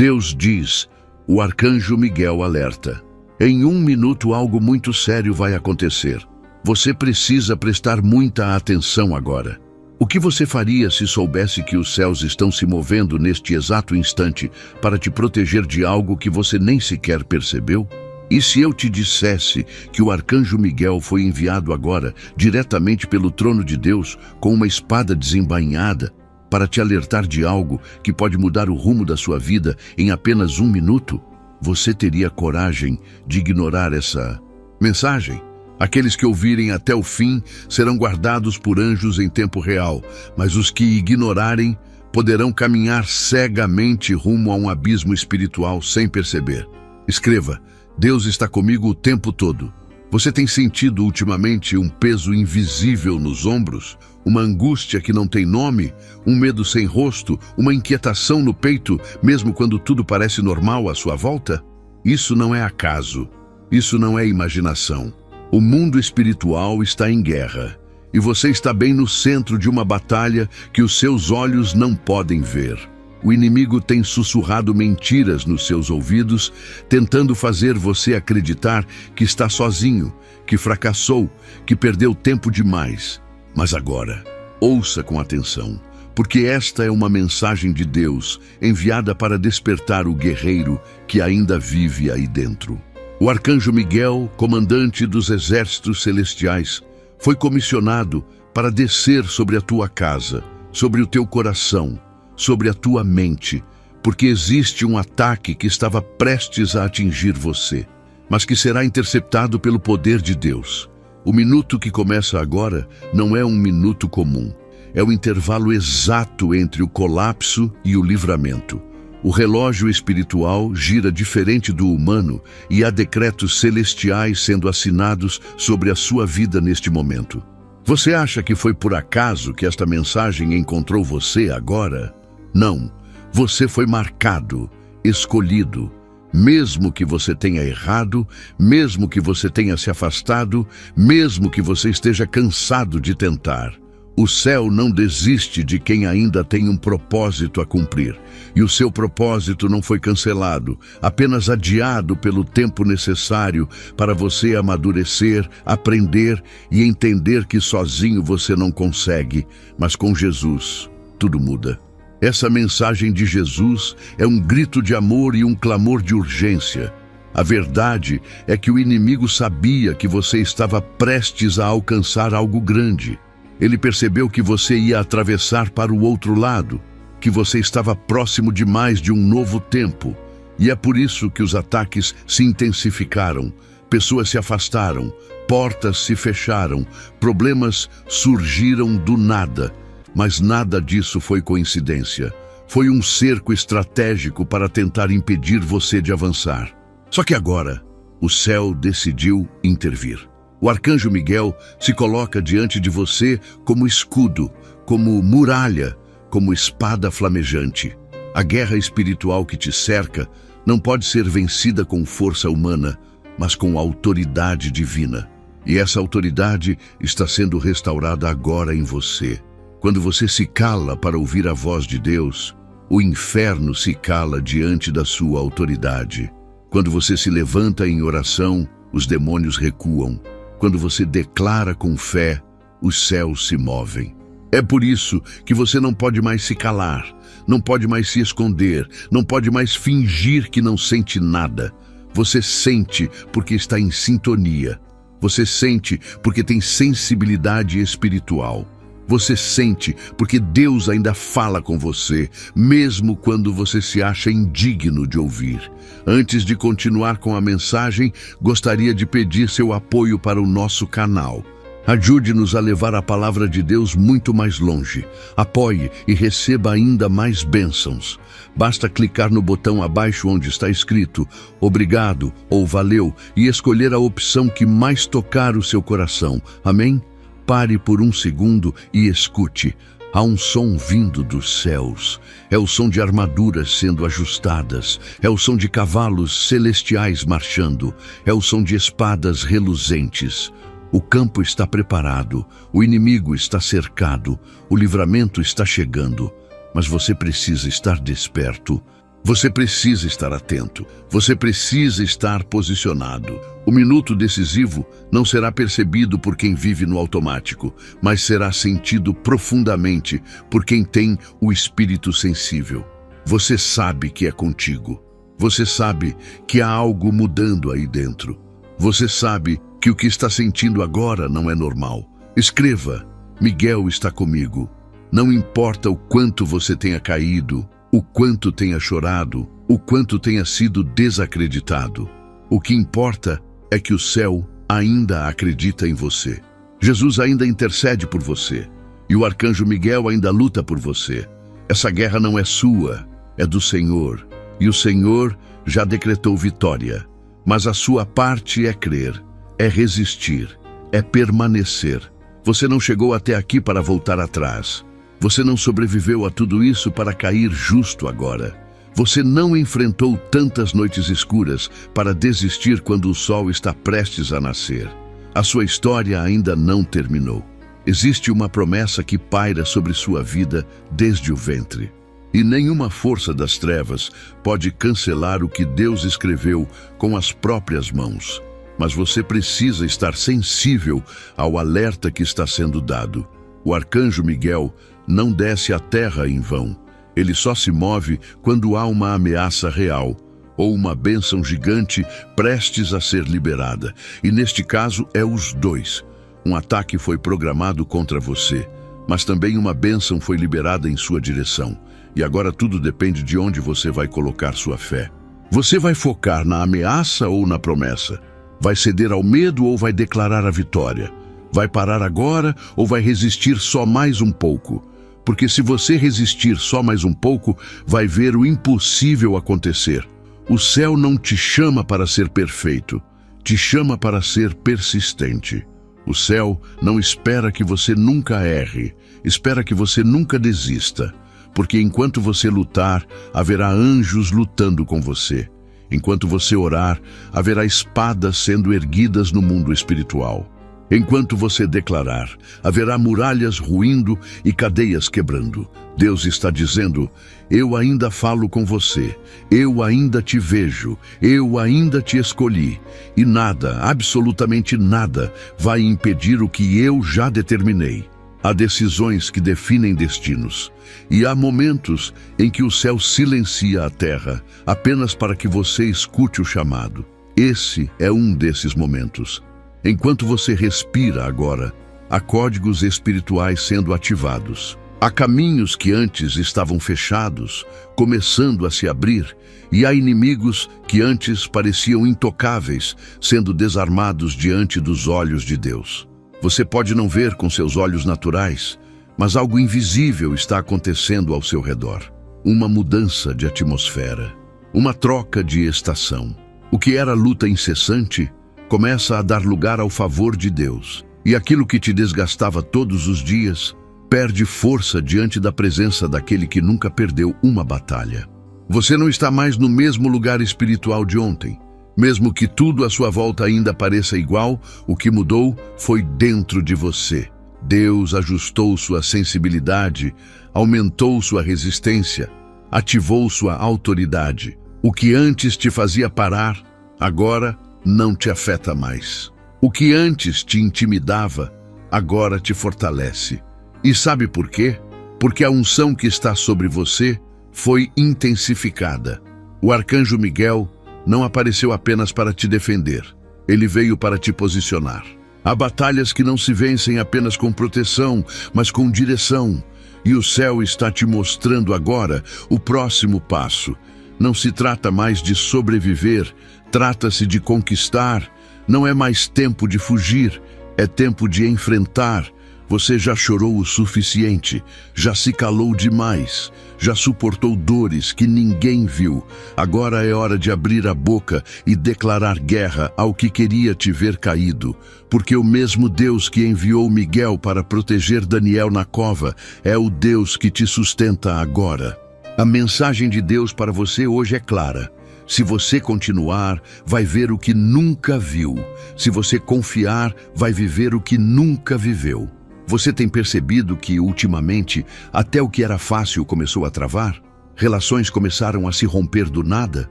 Deus diz, o arcanjo Miguel alerta. Em 1 minuto algo muito sério vai acontecer. Você precisa prestar muita atenção agora. O que você faria se soubesse que os céus estão se movendo neste exato instante para te proteger de algo que você nem sequer percebeu? E se eu te dissesse que o arcanjo Miguel foi enviado agora, diretamente pelo trono de Deus, com uma espada desembainhada, para te alertar de algo que pode mudar o rumo da sua vida em apenas 1 minuto? Você teria coragem de ignorar essa mensagem? Aqueles que ouvirem até o fim serão guardados por anjos em tempo real, mas os que ignorarem poderão caminhar cegamente rumo a um abismo espiritual sem perceber. Escreva, Deus está comigo o tempo todo. Você tem sentido ultimamente um peso invisível nos ombros? Uma angústia que não tem nome? Um medo sem rosto? Uma inquietação no peito, mesmo quando tudo parece normal à sua volta? Isso não é acaso. Isso não é imaginação. O mundo espiritual está em guerra, e você está bem no centro de uma batalha que os seus olhos não podem ver. O inimigo tem sussurrado mentiras nos seus ouvidos, tentando fazer você acreditar que está sozinho, que fracassou, que perdeu tempo demais. Mas agora, ouça com atenção, porque esta é uma mensagem de Deus enviada para despertar o guerreiro que ainda vive aí dentro. O arcanjo Miguel, comandante dos exércitos celestiais, foi comissionado para descer sobre a tua casa, sobre o teu coração, sobre a tua mente, porque existe um ataque que estava prestes a atingir você, mas que será interceptado pelo poder de Deus. O minuto que começa agora não é um minuto comum, é o intervalo exato entre o colapso e o livramento. O relógio espiritual gira diferente do humano e há decretos celestiais sendo assinados sobre a sua vida neste momento. Você acha que foi por acaso que esta mensagem encontrou você agora? Não, você foi marcado, escolhido. Mesmo que você tenha errado, mesmo que você tenha se afastado, mesmo que você esteja cansado de tentar, o céu não desiste de quem ainda tem um propósito a cumprir. E o seu propósito não foi cancelado, apenas adiado pelo tempo necessário para você amadurecer, aprender e entender que sozinho você não consegue, mas com Jesus tudo muda. Essa mensagem de Jesus é um grito de amor e um clamor de urgência. A verdade é que o inimigo sabia que você estava prestes a alcançar algo grande. Ele percebeu que você ia atravessar para o outro lado, que você estava próximo demais de um novo tempo. E é por isso que os ataques se intensificaram, pessoas se afastaram, portas se fecharam, problemas surgiram do nada. Mas nada disso foi coincidência. Foi um cerco estratégico para tentar impedir você de avançar. Só que agora, o céu decidiu intervir. O arcanjo Miguel se coloca diante de você como escudo, como muralha, como espada flamejante. A guerra espiritual que te cerca não pode ser vencida com força humana, mas com autoridade divina. E essa autoridade está sendo restaurada agora em você. Quando você se cala para ouvir a voz de Deus, o inferno se cala diante da sua autoridade. Quando você se levanta em oração, os demônios recuam. Quando você declara com fé, os céus se movem. É por isso que você não pode mais se calar, não pode mais se esconder, não pode mais fingir que não sente nada. Você sente porque está em sintonia. Você sente porque tem sensibilidade espiritual. Você sente porque Deus ainda fala com você, mesmo quando você se acha indigno de ouvir. Antes de continuar com a mensagem, gostaria de pedir seu apoio para o nosso canal. Ajude-nos a levar a palavra de Deus muito mais longe. Apoie e receba ainda mais bênçãos. Basta clicar no botão abaixo onde está escrito "Obrigado" ou "Valeu" e escolher a opção que mais tocar o seu coração. Amém? Pare por um segundo e escute. Há um som vindo dos céus. É o som de armaduras sendo ajustadas. É o som de cavalos celestiais marchando. É o som de espadas reluzentes. O campo está preparado. O inimigo está cercado. O livramento está chegando. Mas você precisa estar desperto. Você precisa estar atento. Você precisa estar posicionado. O minuto decisivo não será percebido por quem vive no automático, mas será sentido profundamente por quem tem o espírito sensível. Você sabe que é contigo. Você sabe que há algo mudando aí dentro. Você sabe que o que está sentindo agora não é normal. Escreva: Miguel está comigo. Não importa o quanto você tenha caído, o quanto tenha chorado, o quanto tenha sido desacreditado. O que importa é que o céu ainda acredita em você. Jesus ainda intercede por você. E o arcanjo Miguel ainda luta por você. Essa guerra não é sua, é do Senhor. E o Senhor já decretou vitória. Mas a sua parte é crer, é resistir, é permanecer. Você não chegou até aqui para voltar atrás. Você não sobreviveu a tudo isso para cair justo agora. Você não enfrentou tantas noites escuras para desistir quando o sol está prestes a nascer. A sua história ainda não terminou. Existe uma promessa que paira sobre sua vida desde o ventre. E nenhuma força das trevas pode cancelar o que Deus escreveu com as próprias mãos. Mas você precisa estar sensível ao alerta que está sendo dado. O arcanjo Miguel não desce à terra em vão. Ele só se move quando há uma ameaça real ou uma bênção gigante prestes a ser liberada. E neste caso é os dois. Um ataque foi programado contra você, mas também uma bênção foi liberada em sua direção. E agora tudo depende de onde você vai colocar sua fé. Você vai focar na ameaça ou na promessa? Vai ceder ao medo ou vai declarar a vitória? Vai parar agora ou vai resistir só mais um pouco? Porque se você resistir só mais um pouco, vai ver o impossível acontecer. O céu não te chama para ser perfeito, te chama para ser persistente. O céu não espera que você nunca erre, espera que você nunca desista. Porque enquanto você lutar, haverá anjos lutando com você. Enquanto você orar, haverá espadas sendo erguidas no mundo espiritual. Enquanto você declarar, haverá muralhas ruindo e cadeias quebrando. Deus está dizendo: eu ainda falo com você, eu ainda te vejo, eu ainda te escolhi. E nada, absolutamente nada, vai impedir o que eu já determinei. Há decisões que definem destinos. E há momentos em que o céu silencia a terra, apenas para que você escute o chamado. Esse é um desses momentos. Enquanto você respira agora, há códigos espirituais sendo ativados. Há caminhos que antes estavam fechados, começando a se abrir, e há inimigos que antes pareciam intocáveis, sendo desarmados diante dos olhos de Deus. Você pode não ver com seus olhos naturais, mas algo invisível está acontecendo ao seu redor. Uma mudança de atmosfera, uma troca de estação. O que era luta incessante começa a dar lugar ao favor de Deus. E aquilo que te desgastava todos os dias perde força diante da presença daquele que nunca perdeu uma batalha. Você não está mais no mesmo lugar espiritual de ontem. Mesmo que tudo à sua volta ainda pareça igual, o que mudou foi dentro de você. Deus ajustou sua sensibilidade, aumentou sua resistência, ativou sua autoridade. O que antes te fazia parar, agora não te afeta mais. O que antes te intimidava, agora te fortalece. E sabe por quê? Porque a unção que está sobre você foi intensificada. O arcanjo Miguel não apareceu apenas para te defender. Ele veio para te posicionar. Há batalhas que não se vencem apenas com proteção, mas com direção. E o céu está te mostrando agora o próximo passo. Não se trata mais de sobreviver, trata-se de conquistar. Não é mais tempo de fugir, é tempo de enfrentar. Você já chorou o suficiente, já se calou demais, já suportou dores que ninguém viu. Agora é hora de abrir a boca e declarar guerra ao que queria te ver caído, porque o mesmo Deus que enviou Miguel para proteger Daniel na cova é o Deus que te sustenta agora. A mensagem de Deus para você hoje é clara. Se você continuar, vai ver o que nunca viu. Se você confiar, vai viver o que nunca viveu. Você tem percebido que, ultimamente, até o que era fácil começou a travar? Relações começaram a se romper do nada?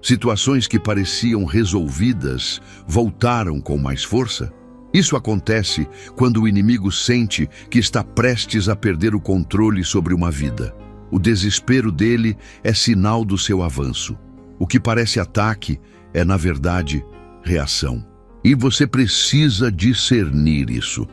Situações que pareciam resolvidas voltaram com mais força? Isso acontece quando o inimigo sente que está prestes a perder o controle sobre uma vida. O desespero dele é sinal do seu avanço. O que parece ataque é, na verdade, reação. E você precisa discernir isso.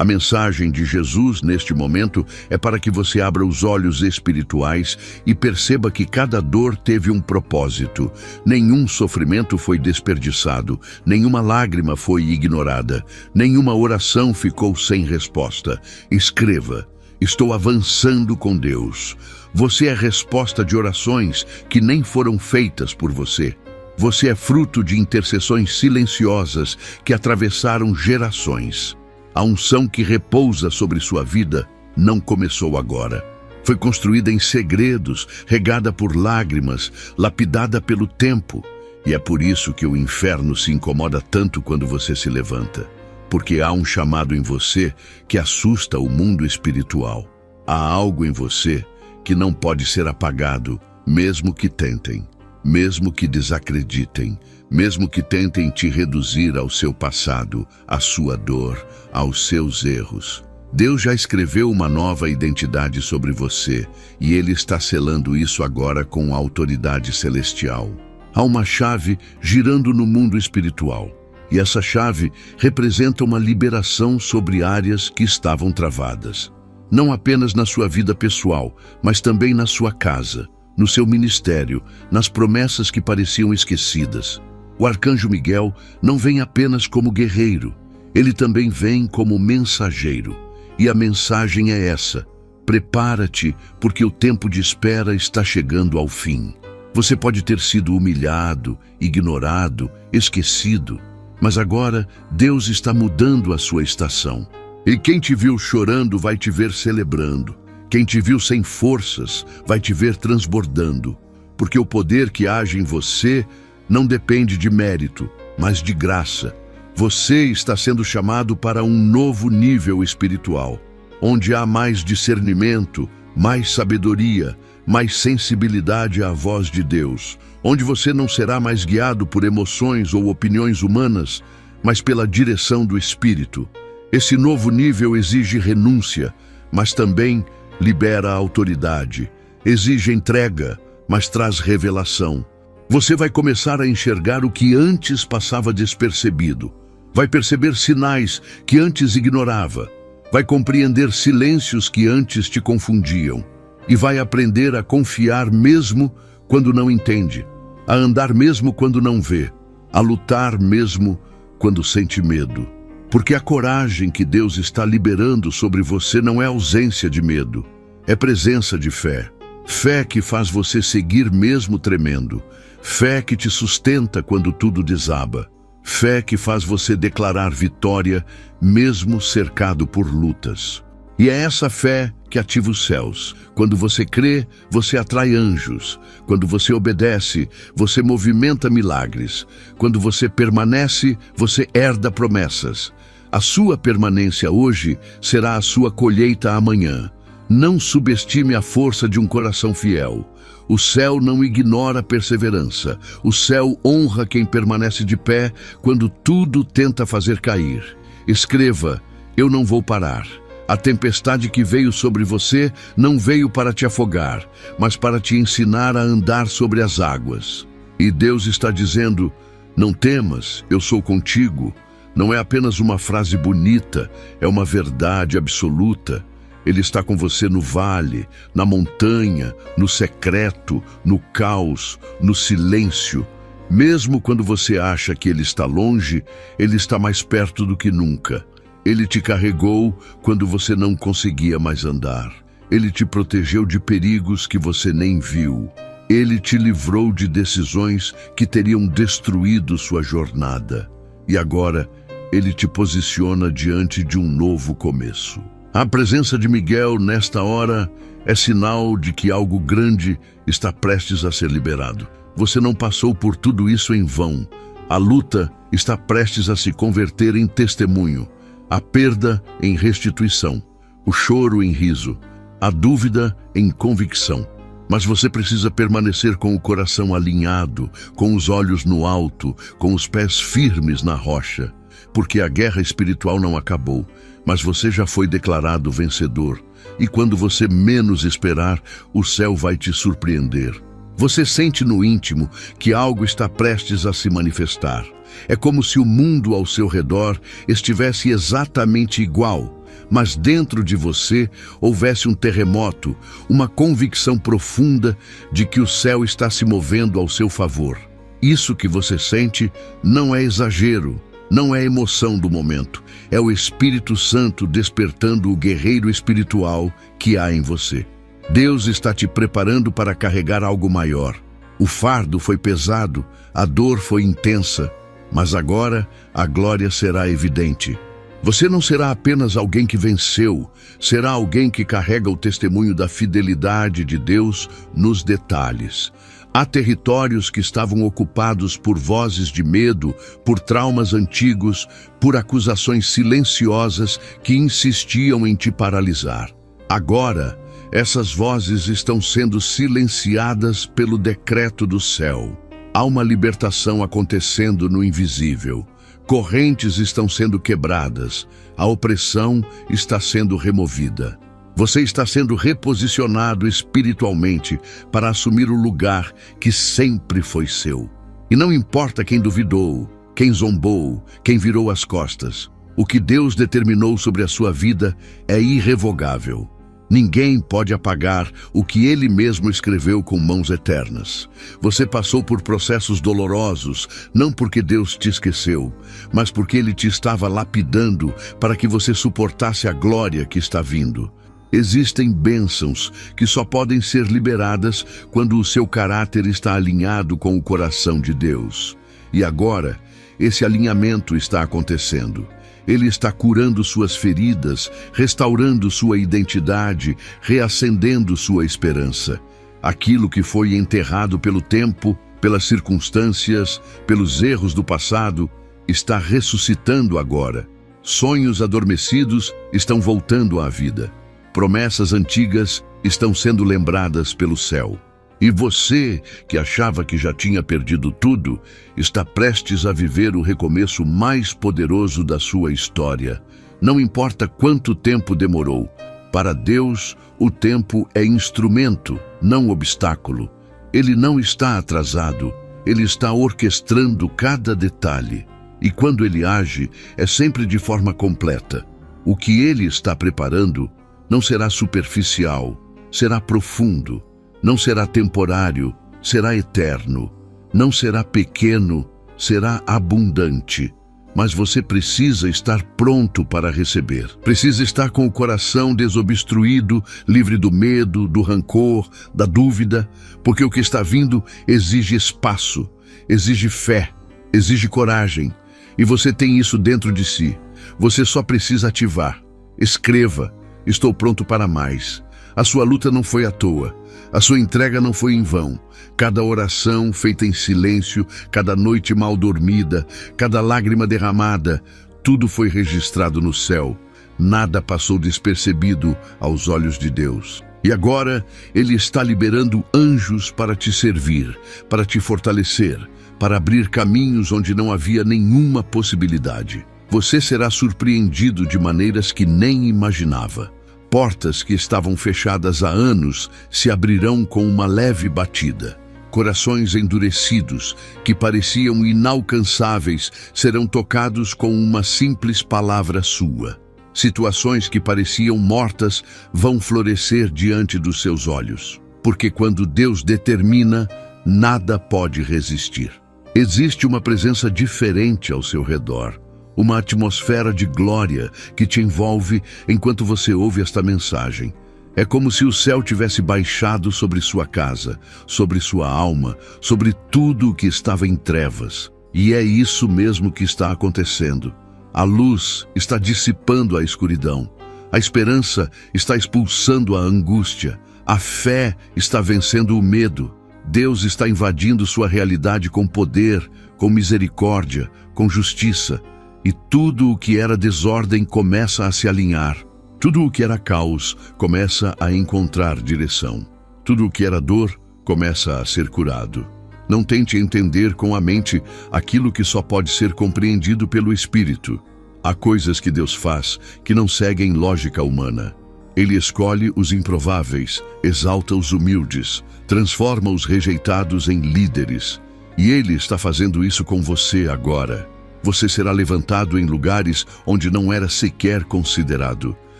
A mensagem de Jesus neste momento é para que você abra os olhos espirituais e perceba que cada dor teve um propósito. Nenhum sofrimento foi desperdiçado, nenhuma lágrima foi ignorada, nenhuma oração ficou sem resposta. Escreva: estou avançando com Deus. Você é resposta de orações que nem foram feitas por você. Você é fruto de intercessões silenciosas que atravessaram gerações. A unção que repousa sobre sua vida não começou agora. Foi construída em segredos, regada por lágrimas, lapidada pelo tempo. E é por isso que o inferno se incomoda tanto quando você se levanta. Porque há um chamado em você que assusta o mundo espiritual. Há algo em você que não pode ser apagado, mesmo que tentem, mesmo que desacreditem, mesmo que tentem te reduzir ao seu passado, à sua dor, aos seus erros. Deus já escreveu uma nova identidade sobre você e Ele está selando isso agora com a autoridade celestial. Há uma chave girando no mundo espiritual e essa chave representa uma liberação sobre áreas que estavam travadas. Não apenas na sua vida pessoal, mas também na sua casa, no seu ministério, nas promessas que pareciam esquecidas. O arcanjo Miguel não vem apenas como guerreiro, ele também vem como mensageiro. E a mensagem é essa: prepara-te, porque o tempo de espera está chegando ao fim. Você pode ter sido humilhado, ignorado, esquecido, mas agora Deus está mudando a sua estação. E quem te viu chorando vai te ver celebrando. Quem te viu sem forças vai te ver transbordando. Porque o poder que age em você não depende de mérito, mas de graça. Você está sendo chamado para um novo nível espiritual, onde há mais discernimento, mais sabedoria, mais sensibilidade à voz de Deus, onde você não será mais guiado por emoções ou opiniões humanas, mas pela direção do Espírito. Esse novo nível exige renúncia, mas também libera a autoridade, exige entrega, mas traz revelação. Você vai começar a enxergar o que antes passava despercebido. Vai perceber sinais que antes ignorava. Vai compreender silêncios que antes te confundiam. E vai aprender a confiar mesmo quando não entende, a andar mesmo quando não vê, a lutar mesmo quando sente medo. Porque a coragem que Deus está liberando sobre você não é ausência de medo, é presença de fé. Fé que faz você seguir mesmo tremendo. Fé que te sustenta quando tudo desaba. Fé que faz você declarar vitória mesmo cercado por lutas. E é essa fé que ativa os céus. Quando você crê, você atrai anjos. Quando você obedece, você movimenta milagres. Quando você permanece, você herda promessas. A sua permanência hoje será a sua colheita amanhã. Não subestime a força de um coração fiel. O céu não ignora a perseverança. O céu honra quem permanece de pé quando tudo tenta fazer cair. Escreva: eu não vou parar. A tempestade que veio sobre você não veio para te afogar, mas para te ensinar a andar sobre as águas. E Deus está dizendo: não temas, eu sou contigo. Não é apenas uma frase bonita, é uma verdade absoluta. Ele está com você no vale, na montanha, no secreto, no caos, no silêncio. Mesmo quando você acha que Ele está longe, Ele está mais perto do que nunca. Ele te carregou quando você não conseguia mais andar. Ele te protegeu de perigos que você nem viu. Ele te livrou de decisões que teriam destruído sua jornada. E agora, Ele te posiciona diante de um novo começo. A presença de Miguel nesta hora é sinal de que algo grande está prestes a ser liberado. Você não passou por tudo isso em vão. A luta está prestes a se converter em testemunho, a perda em restituição, o choro em riso, a dúvida em convicção. Mas você precisa permanecer com o coração alinhado, com os olhos no alto, com os pés firmes na rocha. Porque a guerra espiritual não acabou, mas você já foi declarado vencedor. E quando você menos esperar, o céu vai te surpreender. Você sente no íntimo que algo está prestes a se manifestar. É como se o mundo ao seu redor estivesse exatamente igual, mas dentro de você houvesse um terremoto, uma convicção profunda de que o céu está se movendo ao seu favor. Isso que você sente não é exagero, não é emoção do momento, é o Espírito Santo despertando o guerreiro espiritual que há em você. Deus está te preparando para carregar algo maior. O fardo foi pesado, a dor foi intensa, mas agora a glória será evidente. Você não será apenas alguém que venceu, será alguém que carrega o testemunho da fidelidade de Deus nos detalhes. Há territórios que estavam ocupados por vozes de medo, por traumas antigos, por acusações silenciosas que insistiam em te paralisar. Agora, essas vozes estão sendo silenciadas pelo decreto do céu. Há uma libertação acontecendo no invisível. Correntes estão sendo quebradas. A opressão está sendo removida. Você está sendo reposicionado espiritualmente para assumir o lugar que sempre foi seu. E não importa quem duvidou, quem zombou, quem virou as costas. O que Deus determinou sobre a sua vida é irrevogável. Ninguém pode apagar o que Ele mesmo escreveu com mãos eternas. Você passou por processos dolorosos, não porque Deus te esqueceu, mas porque Ele te estava lapidando para que você suportasse a glória que está vindo. Existem bênçãos que só podem ser liberadas quando o seu caráter está alinhado com o coração de Deus. E agora, esse alinhamento está acontecendo. Ele está curando suas feridas, restaurando sua identidade, reacendendo sua esperança. Aquilo que foi enterrado pelo tempo, pelas circunstâncias, pelos erros do passado, está ressuscitando agora. Sonhos adormecidos estão voltando à vida. Promessas antigas estão sendo lembradas pelo céu. E você, que achava que já tinha perdido tudo, está prestes a viver o recomeço mais poderoso da sua história. Não importa quanto tempo demorou. Para Deus, o tempo é instrumento, não obstáculo. Ele não está atrasado, Ele está orquestrando cada detalhe. E quando Ele age, é sempre de forma completa. O que Ele está preparando não será superficial, será profundo. Não será temporário, será eterno. Não será pequeno, será abundante. Mas você precisa estar pronto para receber. Precisa estar com o coração desobstruído, livre do medo, do rancor, da dúvida, porque o que está vindo exige espaço, exige fé, exige coragem. E você tem isso dentro de si. Você só precisa ativar. Escreva: estou pronto para mais. A sua luta não foi à toa. A sua entrega não foi em vão. Cada oração feita em silêncio, cada noite mal dormida, cada lágrima derramada, tudo foi registrado no céu. Nada passou despercebido aos olhos de Deus. E agora Ele está liberando anjos para te servir, para te fortalecer, para abrir caminhos onde não havia nenhuma possibilidade. Você será surpreendido de maneiras que nem imaginava. Portas que estavam fechadas há anos se abrirão com uma leve batida. Corações endurecidos, que pareciam inalcançáveis, serão tocados com uma simples palavra sua. Situações que pareciam mortas vão florescer diante dos seus olhos. Porque quando Deus determina, nada pode resistir. Existe uma presença diferente ao seu redor. Uma atmosfera de glória que te envolve enquanto você ouve esta mensagem. É como se o céu tivesse baixado sobre sua casa, sobre sua alma, sobre tudo o que estava em trevas. E é isso mesmo que está acontecendo. A luz está dissipando a escuridão. A esperança está expulsando a angústia. A fé está vencendo o medo. Deus está invadindo sua realidade com poder, com misericórdia, com justiça. E tudo o que era desordem começa a se alinhar. Tudo o que era caos começa a encontrar direção. Tudo o que era dor começa a ser curado. Não tente entender com a mente aquilo que só pode ser compreendido pelo Espírito. Há coisas que Deus faz que não seguem lógica humana. Ele escolhe os improváveis, exalta os humildes, transforma os rejeitados em líderes. E Ele está fazendo isso com você agora. Você será levantado em lugares onde não era sequer considerado.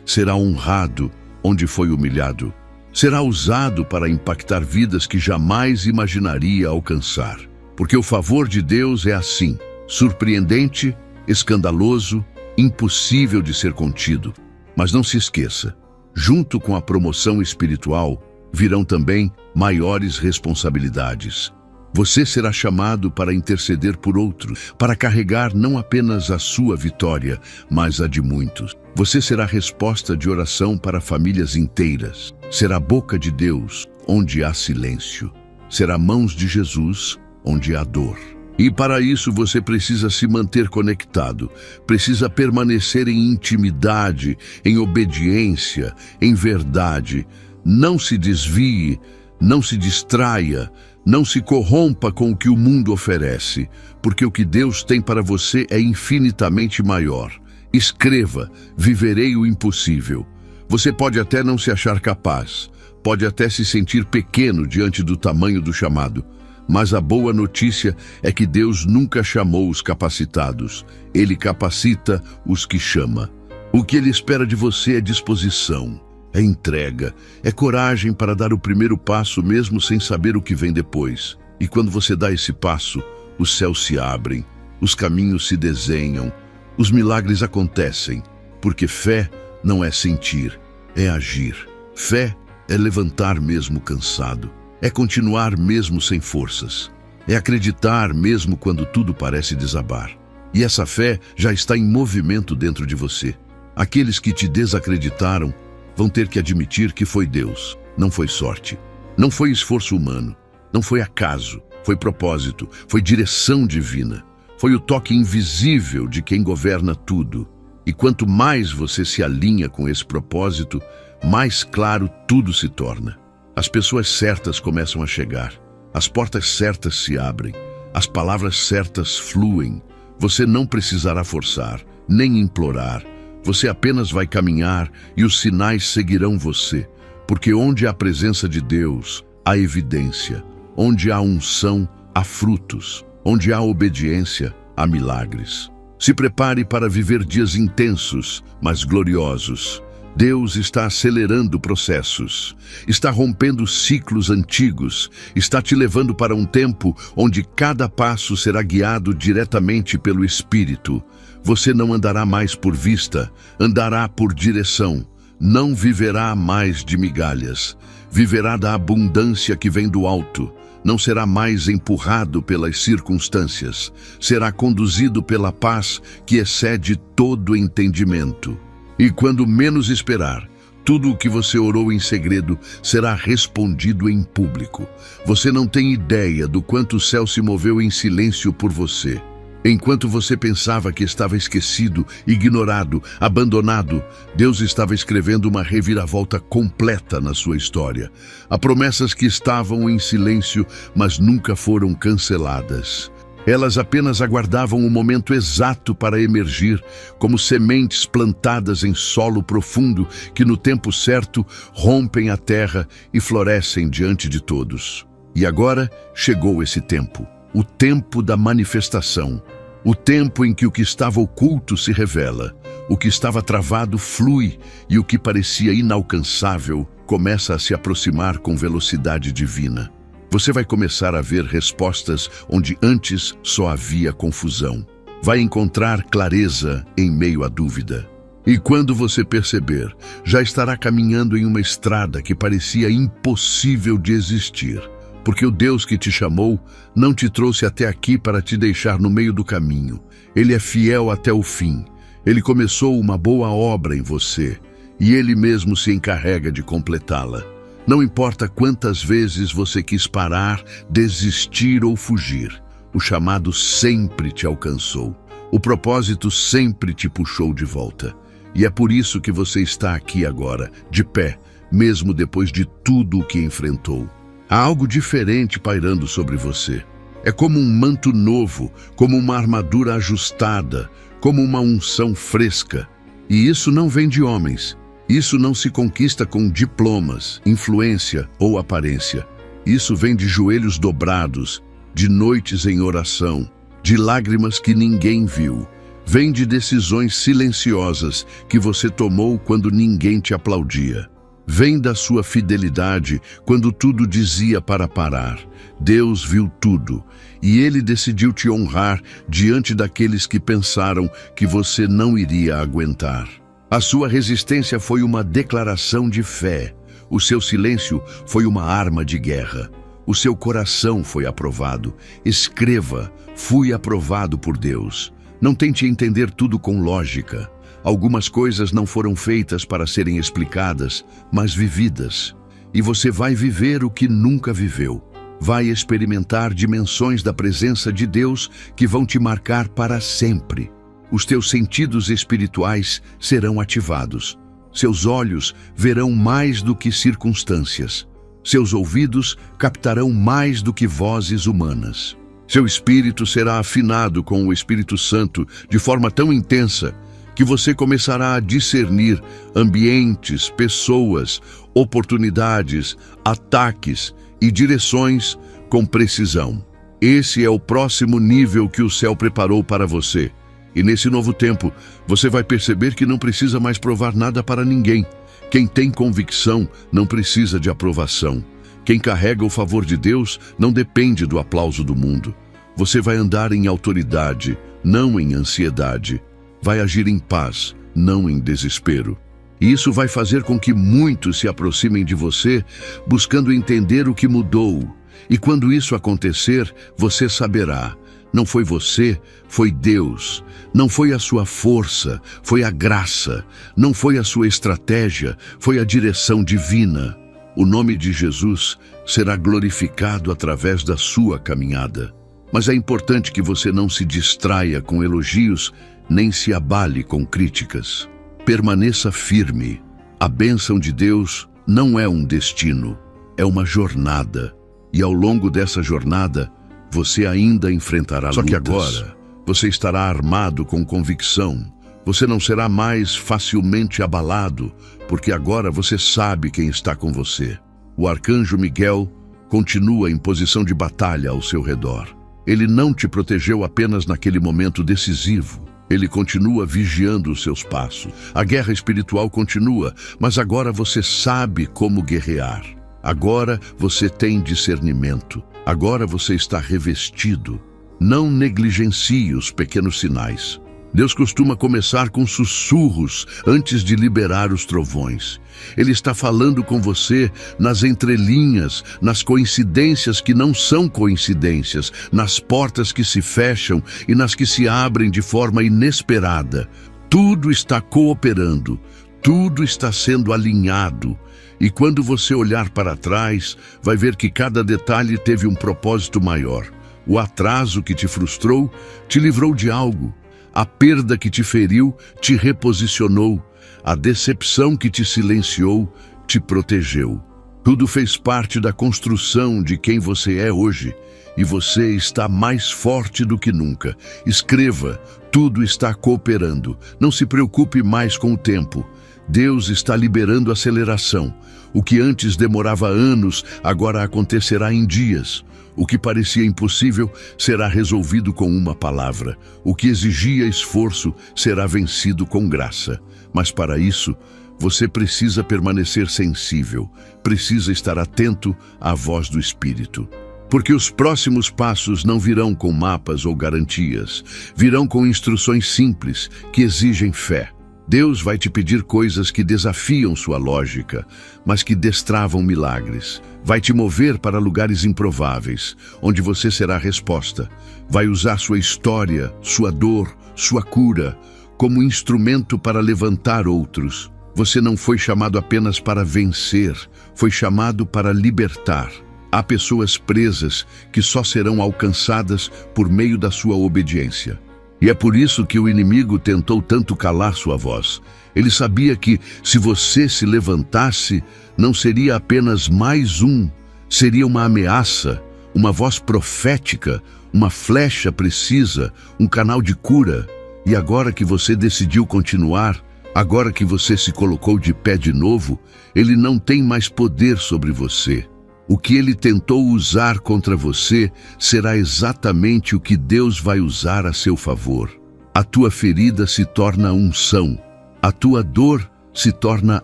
Será honrado onde foi humilhado. Será usado para impactar vidas que jamais imaginaria alcançar. Porque o favor de Deus é assim, surpreendente, escandaloso, impossível de ser contido. Mas não se esqueça, junto com a promoção espiritual, virão também maiores responsabilidades. Você será chamado para interceder por outros, para carregar não apenas a sua vitória, mas a de muitos. Você será resposta de oração para famílias inteiras. Será boca de Deus, onde há silêncio. Será mãos de Jesus, onde há dor. E para isso você precisa se manter conectado, precisa permanecer em intimidade, em obediência, em verdade. Não se desvie, não se distraia, não se corrompa com o que o mundo oferece, porque o que Deus tem para você é infinitamente maior. Escreva, viverei o impossível. Você pode até não se achar capaz, pode até se sentir pequeno diante do tamanho do chamado, mas a boa notícia é que Deus nunca chamou os capacitados, Ele capacita os que chama. O que Ele espera de você é disposição, é entrega, é coragem para dar o primeiro passo mesmo sem saber o que vem depois. E quando você dá esse passo, os céus se abrem, os caminhos se desenham, os milagres acontecem, porque fé não é sentir, é agir. Fé é levantar mesmo cansado, é continuar mesmo sem forças, é acreditar mesmo quando tudo parece desabar. E essa fé já está em movimento dentro de você. Aqueles que te desacreditaram vão ter que admitir que foi Deus, não foi sorte, não foi esforço humano, não foi acaso, foi propósito, foi direção divina, foi o toque invisível de quem governa tudo. E quanto mais você se alinha com esse propósito, mais claro tudo se torna. As pessoas certas começam a chegar, as portas certas se abrem, as palavras certas fluem. Você não precisará forçar, nem implorar. Você apenas vai caminhar e os sinais seguirão você, porque onde há a presença de Deus, há evidência. Onde há unção, há frutos. Onde há obediência, há milagres. Se prepare para viver dias intensos, mas gloriosos. Deus está acelerando processos, está rompendo ciclos antigos, está te levando para um tempo onde cada passo será guiado diretamente pelo Espírito. Você não andará mais por vista, andará por direção. Não viverá mais de migalhas, viverá da abundância que vem do alto. Não será mais empurrado pelas circunstâncias, será conduzido pela paz que excede todo entendimento. E quando menos esperar, tudo o que você orou em segredo será respondido em público. Você não tem ideia do quanto o céu se moveu em silêncio por você. Enquanto você pensava que estava esquecido, ignorado, abandonado, Deus estava escrevendo uma reviravolta completa na sua história. Há promessas que estavam em silêncio, mas nunca foram canceladas. Elas apenas aguardavam o momento exato para emergir, como sementes plantadas em solo profundo que no tempo certo rompem a terra e florescem diante de todos. E agora chegou esse tempo, o tempo da manifestação, o tempo em que o que estava oculto se revela, o que estava travado flui e o que parecia inalcançável começa a se aproximar com velocidade divina. Você vai começar a ver respostas onde antes só havia confusão. Vai encontrar clareza em meio à dúvida. E quando você perceber, já estará caminhando em uma estrada que parecia impossível de existir. Porque o Deus que te chamou não te trouxe até aqui para te deixar no meio do caminho. Ele é fiel até o fim. Ele começou uma boa obra em você e Ele mesmo se encarrega de completá-la. Não importa quantas vezes você quis parar, desistir ou fugir, o chamado sempre te alcançou. O propósito sempre te puxou de volta. E é por isso que você está aqui agora, de pé, mesmo depois de tudo o que enfrentou. Há algo diferente pairando sobre você. É como um manto novo, como uma armadura ajustada, como uma unção fresca. E isso não vem de homens. Isso não se conquista com diplomas, influência ou aparência. Isso vem de joelhos dobrados, de noites em oração, de lágrimas que ninguém viu. Vem de decisões silenciosas que você tomou quando ninguém te aplaudia. Vem da sua fidelidade quando tudo dizia para parar. Deus viu tudo e Ele decidiu te honrar diante daqueles que pensaram que você não iria aguentar. A sua resistência foi uma declaração de fé. O seu silêncio foi uma arma de guerra. O seu coração foi aprovado. Escreva: fui aprovado por Deus. Não tente entender tudo com lógica. Algumas coisas não foram feitas para serem explicadas, mas vividas. E você vai viver o que nunca viveu. Vai experimentar dimensões da presença de Deus que vão te marcar para sempre. Os teus sentidos espirituais serão ativados. Seus olhos verão mais do que circunstâncias. Seus ouvidos captarão mais do que vozes humanas. Seu espírito será afinado com o Espírito Santo de forma tão intensa que você começará a discernir ambientes, pessoas, oportunidades, ataques e direções com precisão. Esse é o próximo nível que o céu preparou para você. E nesse novo tempo, você vai perceber que não precisa mais provar nada para ninguém. Quem tem convicção não precisa de aprovação. Quem carrega o favor de Deus não depende do aplauso do mundo. Você vai andar em autoridade, não em ansiedade. Vai agir em paz, não em desespero. E isso vai fazer com que muitos se aproximem de você, buscando entender o que mudou. E quando isso acontecer, você saberá: não foi você, foi Deus. Não foi a sua força, foi a graça. Não foi a sua estratégia, foi a direção divina. O nome de Jesus será glorificado através da sua caminhada. Mas é importante que você não se distraia com elogios, nem se abale com críticas. Permaneça firme. A bênção de Deus não é um destino, é uma jornada. E ao longo dessa jornada, você ainda enfrentará lutas. Só que agora, você estará armado com convicção. Você não será mais facilmente abalado, porque agora você sabe quem está com você. O arcanjo Miguel continua em posição de batalha ao seu redor. Ele não te protegeu apenas naquele momento decisivo. Ele continua vigiando os seus passos. A guerra espiritual continua, mas agora você sabe como guerrear. Agora você tem discernimento. Agora você está revestido. Não negligencie os pequenos sinais. Deus costuma começar com sussurros antes de liberar os trovões. Ele está falando com você nas entrelinhas, nas coincidências que não são coincidências, nas portas que se fecham e nas que se abrem de forma inesperada. Tudo está cooperando, tudo está sendo alinhado. E quando você olhar para trás, vai ver que cada detalhe teve um propósito maior. O atraso que te frustrou te livrou de algo. A perda que te feriu te reposicionou. A decepção que te silenciou te protegeu. Tudo fez parte da construção de quem você é hoje. E você está mais forte do que nunca. Escreva: tudo está cooperando. Não se preocupe mais com o tempo. Deus está liberando aceleração. O que antes demorava anos, agora acontecerá em dias. O que parecia impossível será resolvido com uma palavra. O que exigia esforço será vencido com graça. Mas para isso, você precisa permanecer sensível, precisa estar atento à voz do Espírito. Porque os próximos passos não virão com mapas ou garantias, virão com instruções simples que exigem fé. Deus vai te pedir coisas que desafiam sua lógica, mas que destravam milagres. Vai te mover para lugares improváveis, onde você será a resposta. Vai usar sua história, sua dor, sua cura, como instrumento para levantar outros. Você não foi chamado apenas para vencer, foi chamado para libertar. Há pessoas presas que só serão alcançadas por meio da sua obediência. E é por isso que o inimigo tentou tanto calar sua voz. Ele sabia que, se você se levantasse, não seria apenas mais um, seria uma ameaça, uma voz profética, uma flecha precisa, um canal de cura. E agora que você decidiu continuar, agora que você se colocou de pé de novo, ele não tem mais poder sobre você. O que ele tentou usar contra você será exatamente o que Deus vai usar a seu favor. A tua ferida se torna unção. A tua dor se torna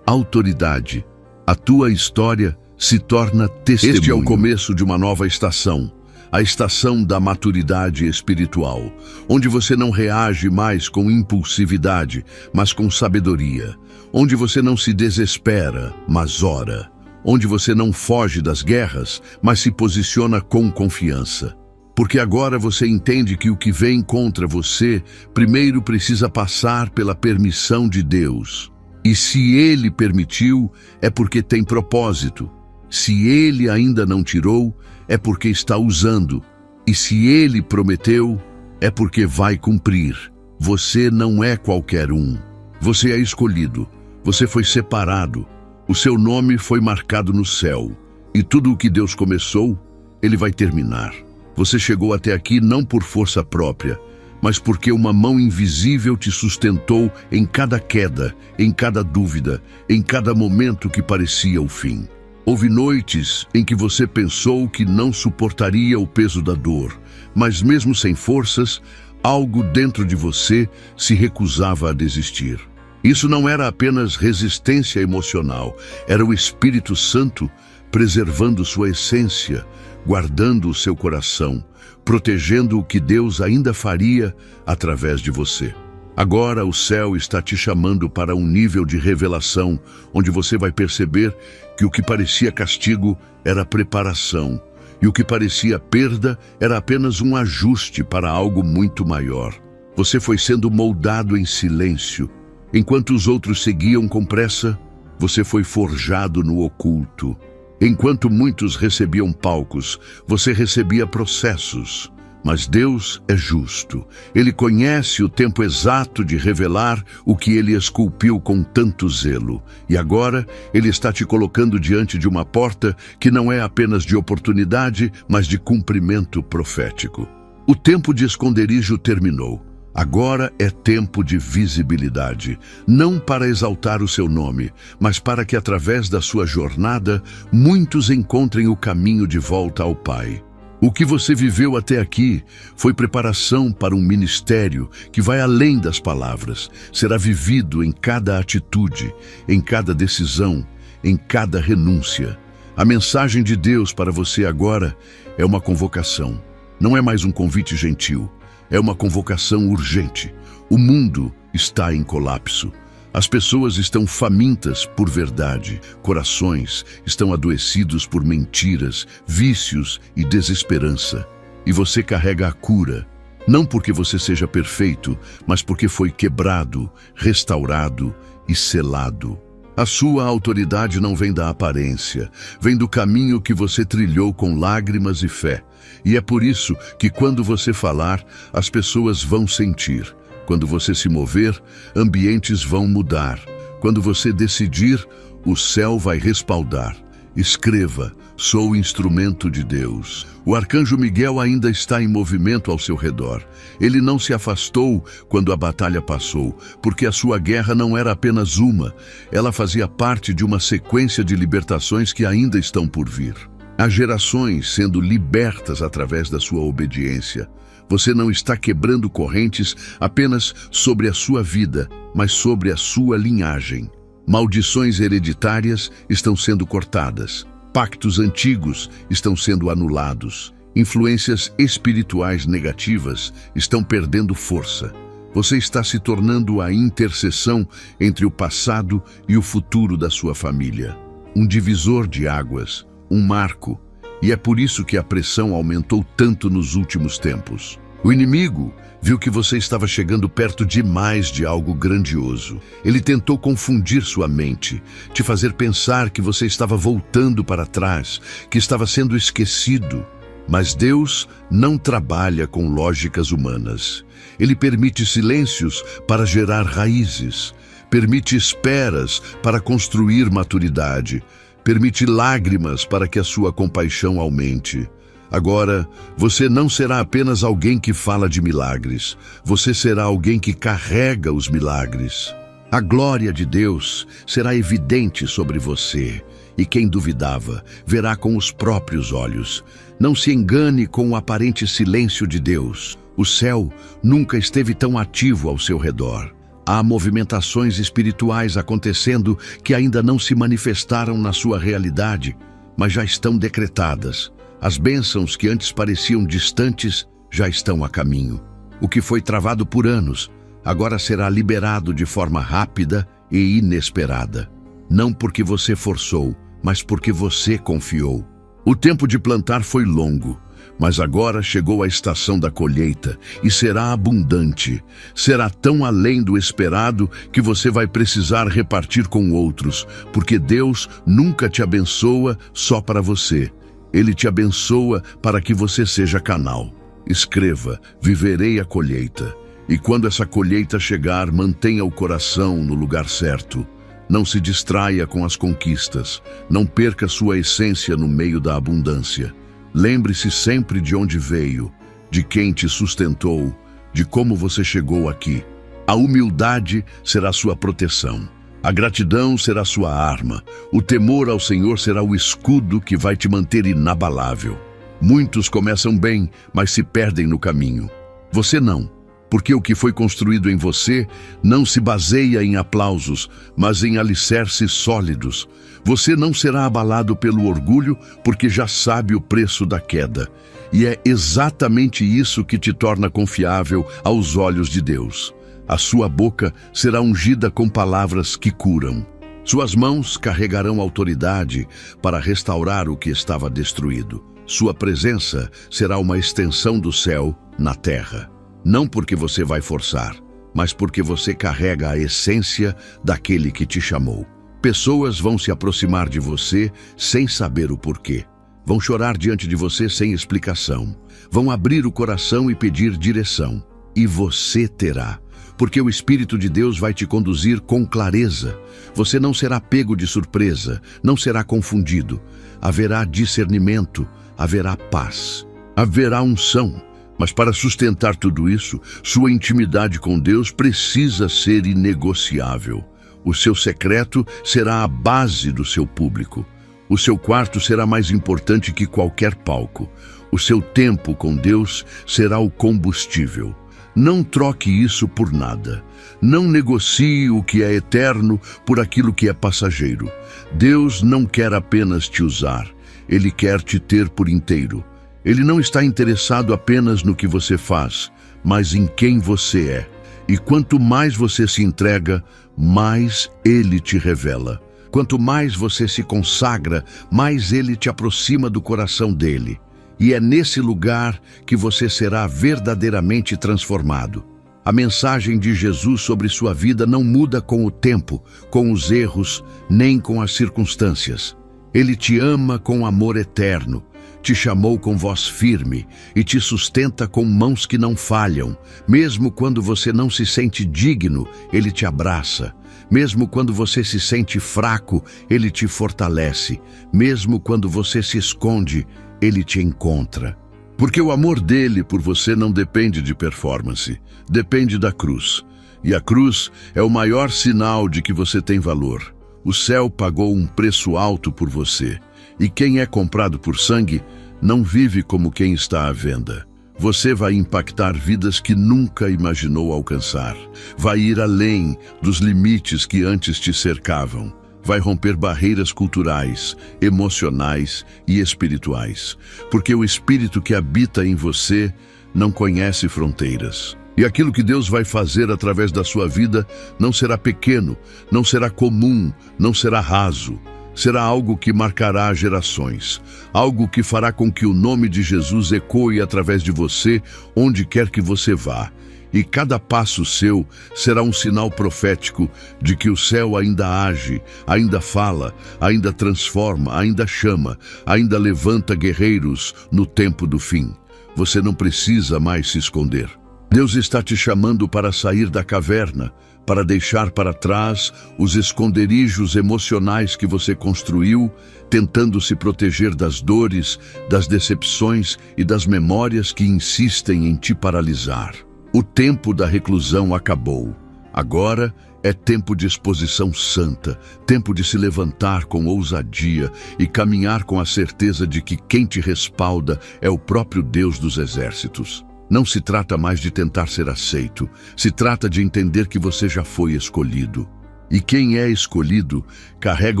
autoridade. A tua história se torna testemunho. Este é o começo de uma nova estação. A estação da maturidade espiritual, onde você não reage mais com impulsividade, mas com sabedoria. Onde você não se desespera, mas ora. Onde você não foge das guerras, mas se posiciona com confiança. Porque agora você entende que o que vem contra você primeiro precisa passar pela permissão de Deus. E se Ele permitiu, é porque tem propósito. Se Ele ainda não tirou, é porque está usando. E se Ele prometeu, é porque vai cumprir. Você não é qualquer um. Você é escolhido. Você foi separado. O seu nome foi marcado no céu. E tudo o que Deus começou, Ele vai terminar. Você chegou até aqui não por força própria, mas porque uma mão invisível te sustentou em cada queda, em cada dúvida, em cada momento que parecia o fim. Houve noites em que você pensou que não suportaria o peso da dor, mas mesmo sem forças, algo dentro de você se recusava a desistir. Isso não era apenas resistência emocional, era o Espírito Santo preservando sua essência, guardando o seu coração, protegendo o que Deus ainda faria através de você. Agora o céu está te chamando para um nível de revelação, onde você vai perceber que o que parecia castigo era preparação, e o que parecia perda era apenas um ajuste para algo muito maior. Você foi sendo moldado em silêncio. Enquanto os outros seguiam com pressa, você foi forjado no oculto. Enquanto muitos recebiam palcos, você recebia processos. Mas Deus é justo. Ele conhece o tempo exato de revelar o que Ele esculpiu com tanto zelo. E agora, Ele está te colocando diante de uma porta que não é apenas de oportunidade, mas de cumprimento profético. O tempo de esconderijo terminou. Agora é tempo de visibilidade, não para exaltar o seu nome, mas para que através da sua jornada, muitos encontrem o caminho de volta ao Pai. O que você viveu até aqui foi preparação para um ministério que vai além das palavras. Será vivido em cada atitude, em cada decisão, em cada renúncia. A mensagem de Deus para você agora é uma convocação. Não é mais um convite gentil. É uma convocação urgente. O mundo está em colapso. As pessoas estão famintas por verdade. Corações estão adoecidos por mentiras, vícios e desesperança. E você carrega a cura, não porque você seja perfeito, mas porque foi quebrado, restaurado e selado. A sua autoridade não vem da aparência, vem do caminho que você trilhou com lágrimas e fé. E é por isso que quando você falar, as pessoas vão sentir. Quando você se mover, ambientes vão mudar. Quando você decidir, o céu vai respaldar. Escreva, sou instrumento de Deus. O arcanjo Miguel ainda está em movimento ao seu redor. Ele não se afastou quando a batalha passou, porque a sua guerra não era apenas uma. Ela fazia parte de uma sequência de libertações que ainda estão por vir. Há gerações sendo libertas através da sua obediência. Você não está quebrando correntes apenas sobre a sua vida, mas sobre a sua linhagem. Maldições hereditárias estão sendo cortadas. Pactos antigos estão sendo anulados. Influências espirituais negativas estão perdendo força. Você está se tornando a interseção entre o passado e o futuro da sua família. Um divisor de águas, um marco. E é por isso que a pressão aumentou tanto nos últimos tempos. O inimigo viu que você estava chegando perto demais de algo grandioso. Ele tentou confundir sua mente, te fazer pensar que você estava voltando para trás, que estava sendo esquecido. Mas Deus não trabalha com lógicas humanas. Ele permite silêncios para gerar raízes, permite esperas para construir maturidade, permite lágrimas para que a sua compaixão aumente. Agora, você não será apenas alguém que fala de milagres, você será alguém que carrega os milagres. A glória de Deus será evidente sobre você, e quem duvidava verá com os próprios olhos. Não se engane com o aparente silêncio de Deus. O céu nunca esteve tão ativo ao seu redor. Há movimentações espirituais acontecendo que ainda não se manifestaram na sua realidade, mas já estão decretadas. As bênçãos que antes pareciam distantes já estão a caminho. O que foi travado por anos agora será liberado de forma rápida e inesperada. Não porque você forçou, mas porque você confiou. O tempo de plantar foi longo, mas agora chegou a estação da colheita e será abundante. Será tão além do esperado que você vai precisar repartir com outros, porque Deus nunca te abençoa só para você. Ele te abençoa para que você seja canal. Escreva: viverei a colheita. E quando essa colheita chegar, mantenha o coração no lugar certo. Não se distraia com as conquistas. Não perca sua essência no meio da abundância. Lembre-se sempre de onde veio, de quem te sustentou, de como você chegou aqui. A humildade será sua proteção. A gratidão será sua arma. O temor ao Senhor será o escudo que vai te manter inabalável. Muitos começam bem, mas se perdem no caminho. Você não, porque o que foi construído em você não se baseia em aplausos, mas em alicerces sólidos. Você não será abalado pelo orgulho, porque já sabe o preço da queda. E é exatamente isso que te torna confiável aos olhos de Deus. A sua boca será ungida com palavras que curam. Suas mãos carregarão autoridade para restaurar o que estava destruído. Sua presença será uma extensão do céu na terra. Não porque você vai forçar, mas porque você carrega a essência daquele que te chamou. Pessoas vão se aproximar de você sem saber o porquê. Vão chorar diante de você sem explicação. Vão abrir o coração e pedir direção. E você terá, porque o Espírito de Deus vai te conduzir com clareza. Você não será pego de surpresa, não será confundido. Haverá discernimento, haverá paz, haverá unção. Mas para sustentar tudo isso, sua intimidade com Deus precisa ser inegociável. O seu secreto será a base do seu público. O seu quarto será mais importante que qualquer palco. O seu tempo com Deus será o combustível. Não troque isso por nada. Não negocie o que é eterno por aquilo que é passageiro. Deus não quer apenas te usar. Ele quer te ter por inteiro. Ele não está interessado apenas no que você faz, mas em quem você é. E quanto mais você se entrega, mais Ele te revela. Quanto mais você se consagra, mais Ele te aproxima do coração dele. E é nesse lugar que você será verdadeiramente transformado. A mensagem de Jesus sobre sua vida não muda com o tempo, com os erros, nem com as circunstâncias. Ele te ama com amor eterno. Te chamou com voz firme e te sustenta com mãos que não falham. Mesmo quando você não se sente digno, Ele te abraça. Mesmo quando você se sente fraco, Ele te fortalece. Mesmo quando você se esconde, Ele te encontra. Porque o amor dele por você não depende de performance, depende da cruz. E a cruz é o maior sinal de que você tem valor. O céu pagou um preço alto por você. E quem é comprado por sangue não vive como quem está à venda. Você vai impactar vidas que nunca imaginou alcançar. Vai ir além dos limites que antes te cercavam. Vai romper barreiras culturais, emocionais e espirituais. Porque o Espírito que habita em você não conhece fronteiras. E aquilo que Deus vai fazer através da sua vida não será pequeno, não será comum, não será raso. Será algo que marcará gerações, algo que fará com que o nome de Jesus ecoe através de você, onde quer que você vá. e cada passo seu será um sinal profético de que o céu ainda age, ainda fala, ainda transforma, ainda chama, ainda levanta guerreiros no tempo do fim. Você não precisa mais se esconder. Deus está te chamando para sair da caverna, para deixar para trás os esconderijos emocionais que você construiu, tentando se proteger das dores, das decepções e das memórias que insistem em te paralisar. O tempo da reclusão acabou. Agora é tempo de exposição santa, tempo de se levantar com ousadia e caminhar com a certeza de que quem te respalda é o próprio Deus dos exércitos. Não se trata mais de tentar ser aceito, se trata de entender que você já foi escolhido. E quem é escolhido carrega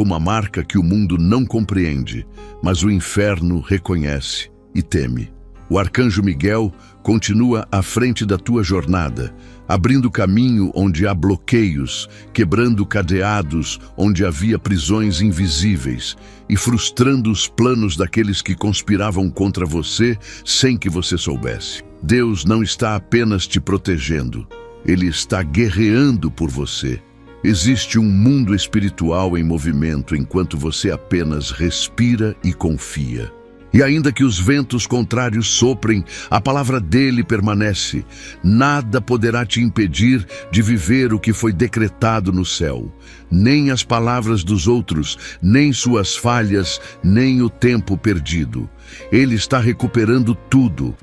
uma marca que o mundo não compreende, mas o inferno reconhece e teme. O arcanjo Miguel continua à frente da tua jornada, abrindo caminho onde há bloqueios, quebrando cadeados onde havia prisões invisíveis e frustrando os planos daqueles que conspiravam contra você sem que você soubesse. Deus não está apenas te protegendo, Ele está guerreando por você. Existe um mundo espiritual em movimento enquanto você apenas respira e confia. E ainda que os ventos contrários soprem, a palavra dele permanece. Nada poderá te impedir de viver o que foi decretado no céu. Nem as palavras dos outros, nem suas falhas, nem o tempo perdido. Ele está recuperando tudo,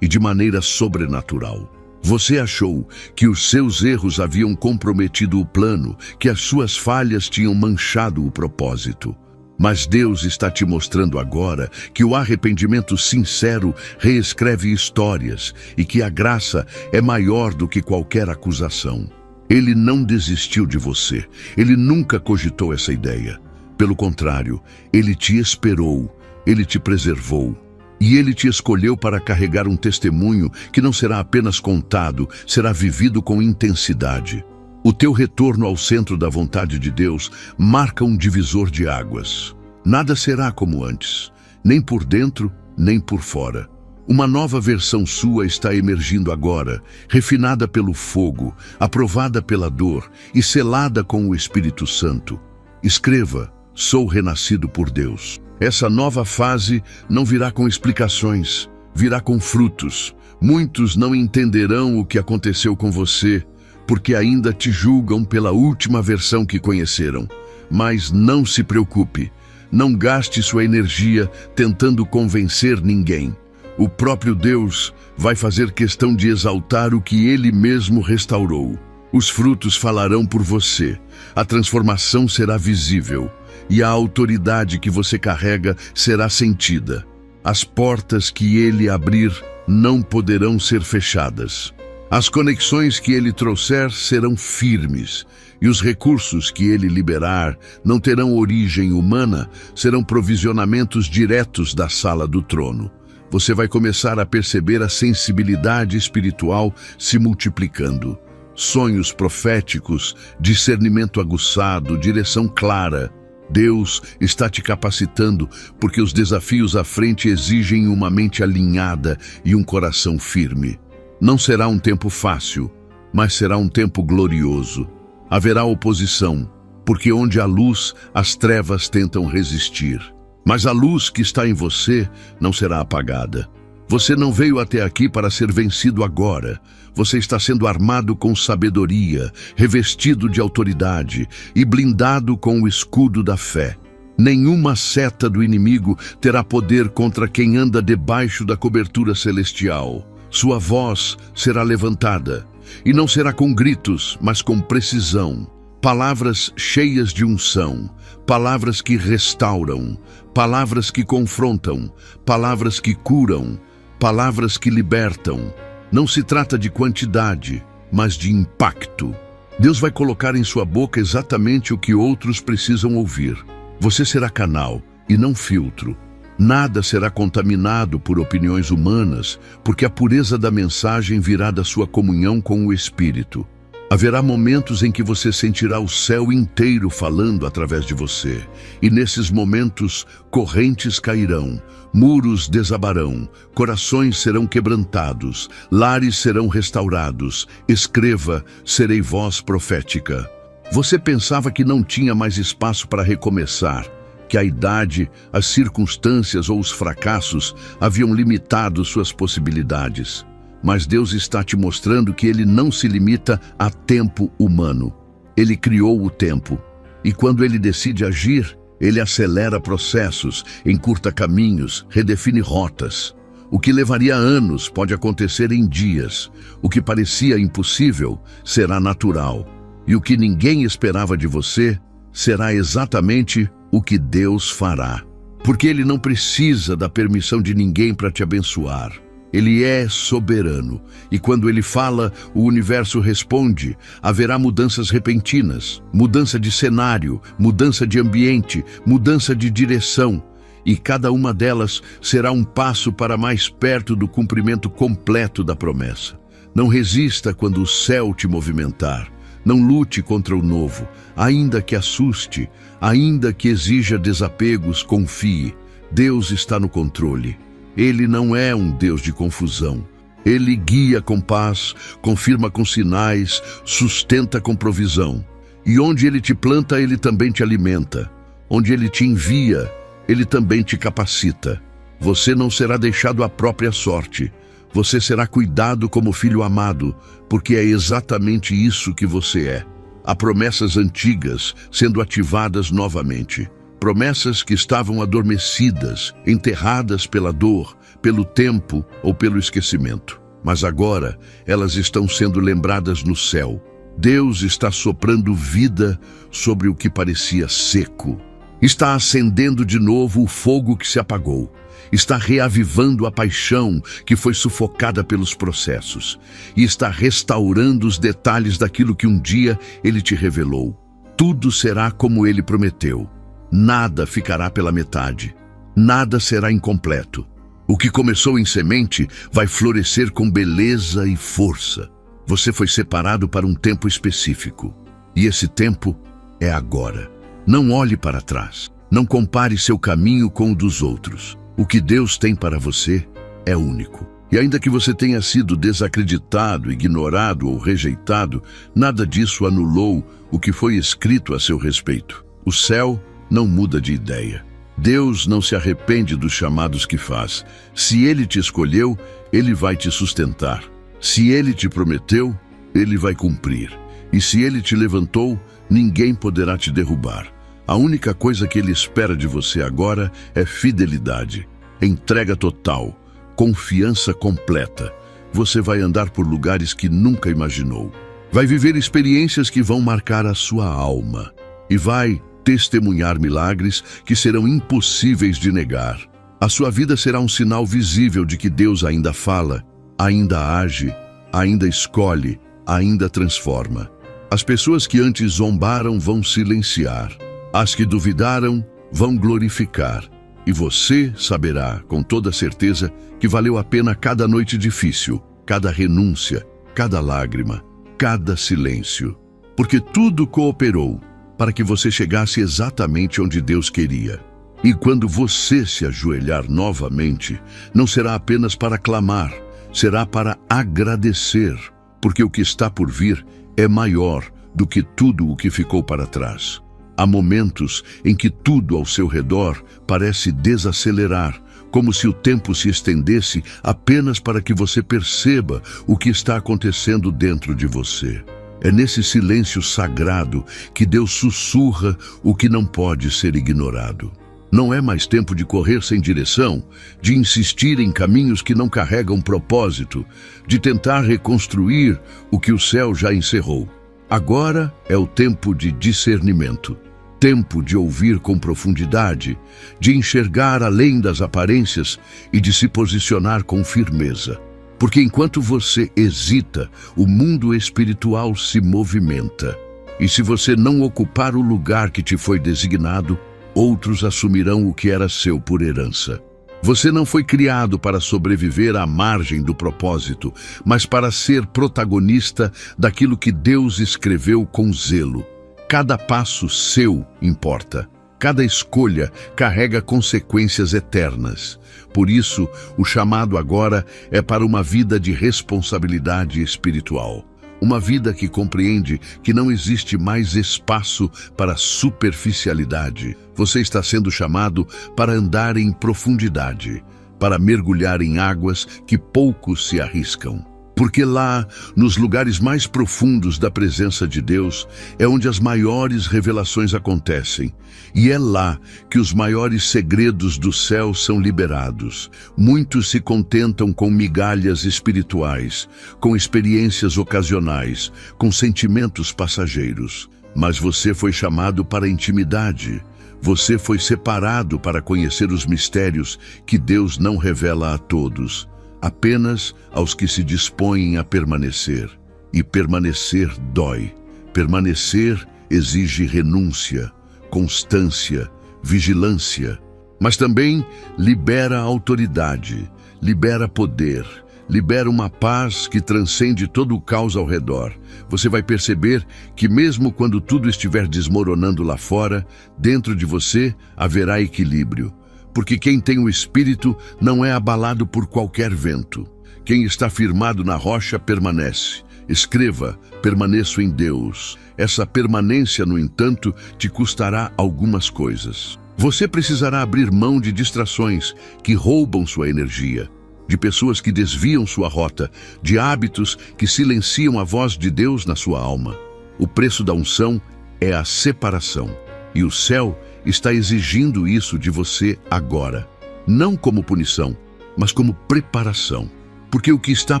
e de maneira sobrenatural. Você achou que os seus erros haviam comprometido o plano, que as suas falhas tinham manchado o propósito. Mas Deus está te mostrando agora que o arrependimento sincero reescreve histórias e que a graça é maior do que qualquer acusação. Ele não desistiu de você, ele nunca cogitou essa ideia. Pelo contrário, ele te esperou, ele te preservou. E ele te escolheu para carregar um testemunho que não será apenas contado, será vivido com intensidade. O teu retorno ao centro da vontade de Deus marca um divisor de águas. Nada será como antes, nem por dentro, nem por fora. Uma nova versão sua está emergindo agora, refinada pelo fogo, aprovada pela dor e selada com o Espírito Santo. Escreva: sou renascido por Deus. Essa nova fase não virá com explicações, virá com frutos. Muitos não entenderão o que aconteceu com você, porque ainda te julgam pela última versão que conheceram. Mas não se preocupe, não gaste sua energia tentando convencer ninguém. O próprio Deus vai fazer questão de exaltar o que Ele mesmo restaurou. Os frutos falarão por você, a transformação será visível e a autoridade que você carrega será sentida. As portas que Ele abrir não poderão ser fechadas. As conexões que Ele trouxer serão firmes, e os recursos que Ele liberar não terão origem humana, serão provisionamentos diretos da sala do trono. Você vai começar a perceber a sensibilidade espiritual se multiplicando. Sonhos proféticos, discernimento aguçado, direção clara. Deus está te capacitando porque os desafios à frente exigem uma mente alinhada e um coração firme. Não será um tempo fácil, mas será um tempo glorioso. Haverá oposição, porque onde há luz, as trevas tentam resistir. Mas a luz que está em você não será apagada. Você não veio até aqui para ser vencido agora. Você está sendo armado com sabedoria, revestido de autoridade e blindado com o escudo da fé. Nenhuma seta do inimigo terá poder contra quem anda debaixo da cobertura celestial. Sua voz será levantada, e não será com gritos, mas com precisão. Palavras cheias de unção, palavras que restauram, palavras que confrontam, palavras que curam, palavras que libertam. Não se trata de quantidade, mas de impacto. Deus vai colocar em sua boca exatamente o que outros precisam ouvir. Você será canal e não filtro. Nada será contaminado por opiniões humanas, porque a pureza da mensagem virá da sua comunhão com o Espírito. Haverá momentos em que você sentirá o céu inteiro falando através de você. E nesses momentos, correntes cairão, muros desabarão, corações serão quebrantados, lares serão restaurados. Escreva, serei voz profética. Você pensava que não tinha mais espaço para recomeçar, que a idade, as circunstâncias ou os fracassos haviam limitado suas possibilidades. Mas Deus está te mostrando que Ele não se limita a tempo humano. Ele criou o tempo. E quando Ele decide agir, Ele acelera processos, encurta caminhos, redefine rotas. O que levaria anos pode acontecer em dias. O que parecia impossível será natural. E o que ninguém esperava de você será exatamente o que Deus fará. Porque Ele não precisa da permissão de ninguém para te abençoar. Ele é soberano, e quando Ele fala, o universo responde. Haverá mudanças repentinas, mudança de cenário, mudança de ambiente, mudança de direção, e cada uma delas será um passo para mais perto do cumprimento completo da promessa. Não resista quando o céu te movimentar. Não lute contra o novo, ainda que assuste, ainda que exija desapegos, confie. Deus está no controle. Ele não é um Deus de confusão. Ele guia com paz, confirma com sinais, sustenta com provisão. E onde Ele te planta, Ele também te alimenta. Onde Ele te envia, Ele também te capacita. Você não será deixado à própria sorte. Você será cuidado como filho amado, porque é exatamente isso que você é. Há promessas antigas sendo ativadas novamente. Promessas que estavam adormecidas, enterradas pela dor, pelo tempo ou pelo esquecimento. Mas agora elas estão sendo lembradas no céu. Deus está soprando vida sobre o que parecia seco. Está acendendo de novo o fogo que se apagou. Está reavivando a paixão que foi sufocada pelos processos. E está restaurando os detalhes daquilo que um dia Ele te revelou. Tudo será como Ele prometeu. Nada ficará pela metade. Nada será incompleto. O que começou em semente vai florescer com beleza e força. Você foi separado para um tempo específico. E esse tempo é agora. Não olhe para trás. Não compare seu caminho com o dos outros. O que Deus tem para você é único. E ainda que você tenha sido desacreditado, ignorado ou rejeitado, nada disso anulou o que foi escrito a seu respeito. O céu não muda de ideia. Deus não se arrepende dos chamados que faz. Se Ele te escolheu, Ele vai te sustentar. Se Ele te prometeu, Ele vai cumprir. E se Ele te levantou, ninguém poderá te derrubar. A única coisa que Ele espera de você agora é fidelidade, entrega total, confiança completa. Você vai andar por lugares que nunca imaginou. Vai viver experiências que vão marcar a sua alma. E vai testemunhar milagres que serão impossíveis de negar. A sua vida será um sinal visível de que Deus ainda fala, ainda age, ainda escolhe, ainda transforma. As pessoas que antes zombaram vão silenciar. As que duvidaram vão glorificar. E você saberá, com toda certeza, que valeu a pena cada noite difícil, cada renúncia, cada lágrima, cada silêncio. Porque tudo cooperou para que você chegasse exatamente onde Deus queria. E quando você se ajoelhar novamente, não será apenas para clamar, será para agradecer, porque o que está por vir é maior do que tudo o que ficou para trás. Há momentos em que tudo ao seu redor parece desacelerar, como se o tempo se estendesse apenas para que você perceba o que está acontecendo dentro de você. É nesse silêncio sagrado que Deus sussurra o que não pode ser ignorado. Não é mais tempo de correr sem direção, de insistir em caminhos que não carregam propósito, de tentar reconstruir o que o céu já encerrou. Agora é o tempo de discernimento, tempo de ouvir com profundidade, de enxergar além das aparências e de se posicionar com firmeza. Porque enquanto você hesita, o mundo espiritual se movimenta. E se você não ocupar o lugar que te foi designado, outros assumirão o que era seu por herança. Você não foi criado para sobreviver à margem do propósito, mas para ser protagonista daquilo que Deus escreveu com zelo. Cada passo seu importa. Cada escolha carrega consequências eternas. Por isso, o chamado agora é para uma vida de responsabilidade espiritual. Uma vida que compreende que não existe mais espaço para superficialidade. Você está sendo chamado para andar em profundidade, para mergulhar em águas que poucos se arriscam. Porque lá, nos lugares mais profundos da presença de Deus, é onde as maiores revelações acontecem. E é lá que os maiores segredos do céu são liberados. Muitos se contentam com migalhas espirituais, com experiências ocasionais, com sentimentos passageiros. Mas você foi chamado para a intimidade. Você foi separado para conhecer os mistérios que Deus não revela a todos, apenas aos que se dispõem a permanecer. E permanecer dói. Permanecer exige renúncia, constância, vigilância. Mas também libera autoridade, libera poder, libera uma paz que transcende todo o caos ao redor. Você vai perceber que mesmo quando tudo estiver desmoronando lá fora, dentro de você haverá equilíbrio. Porque quem tem o Espírito não é abalado por qualquer vento. Quem está firmado na rocha permanece. Escreva, permaneço em Deus. Essa permanência, no entanto, te custará algumas coisas. Você precisará abrir mão de distrações que roubam sua energia, de pessoas que desviam sua rota, de hábitos que silenciam a voz de Deus na sua alma. O preço da unção é a separação. E o céu está exigindo isso de você agora. Não como punição, mas como preparação. Porque o que está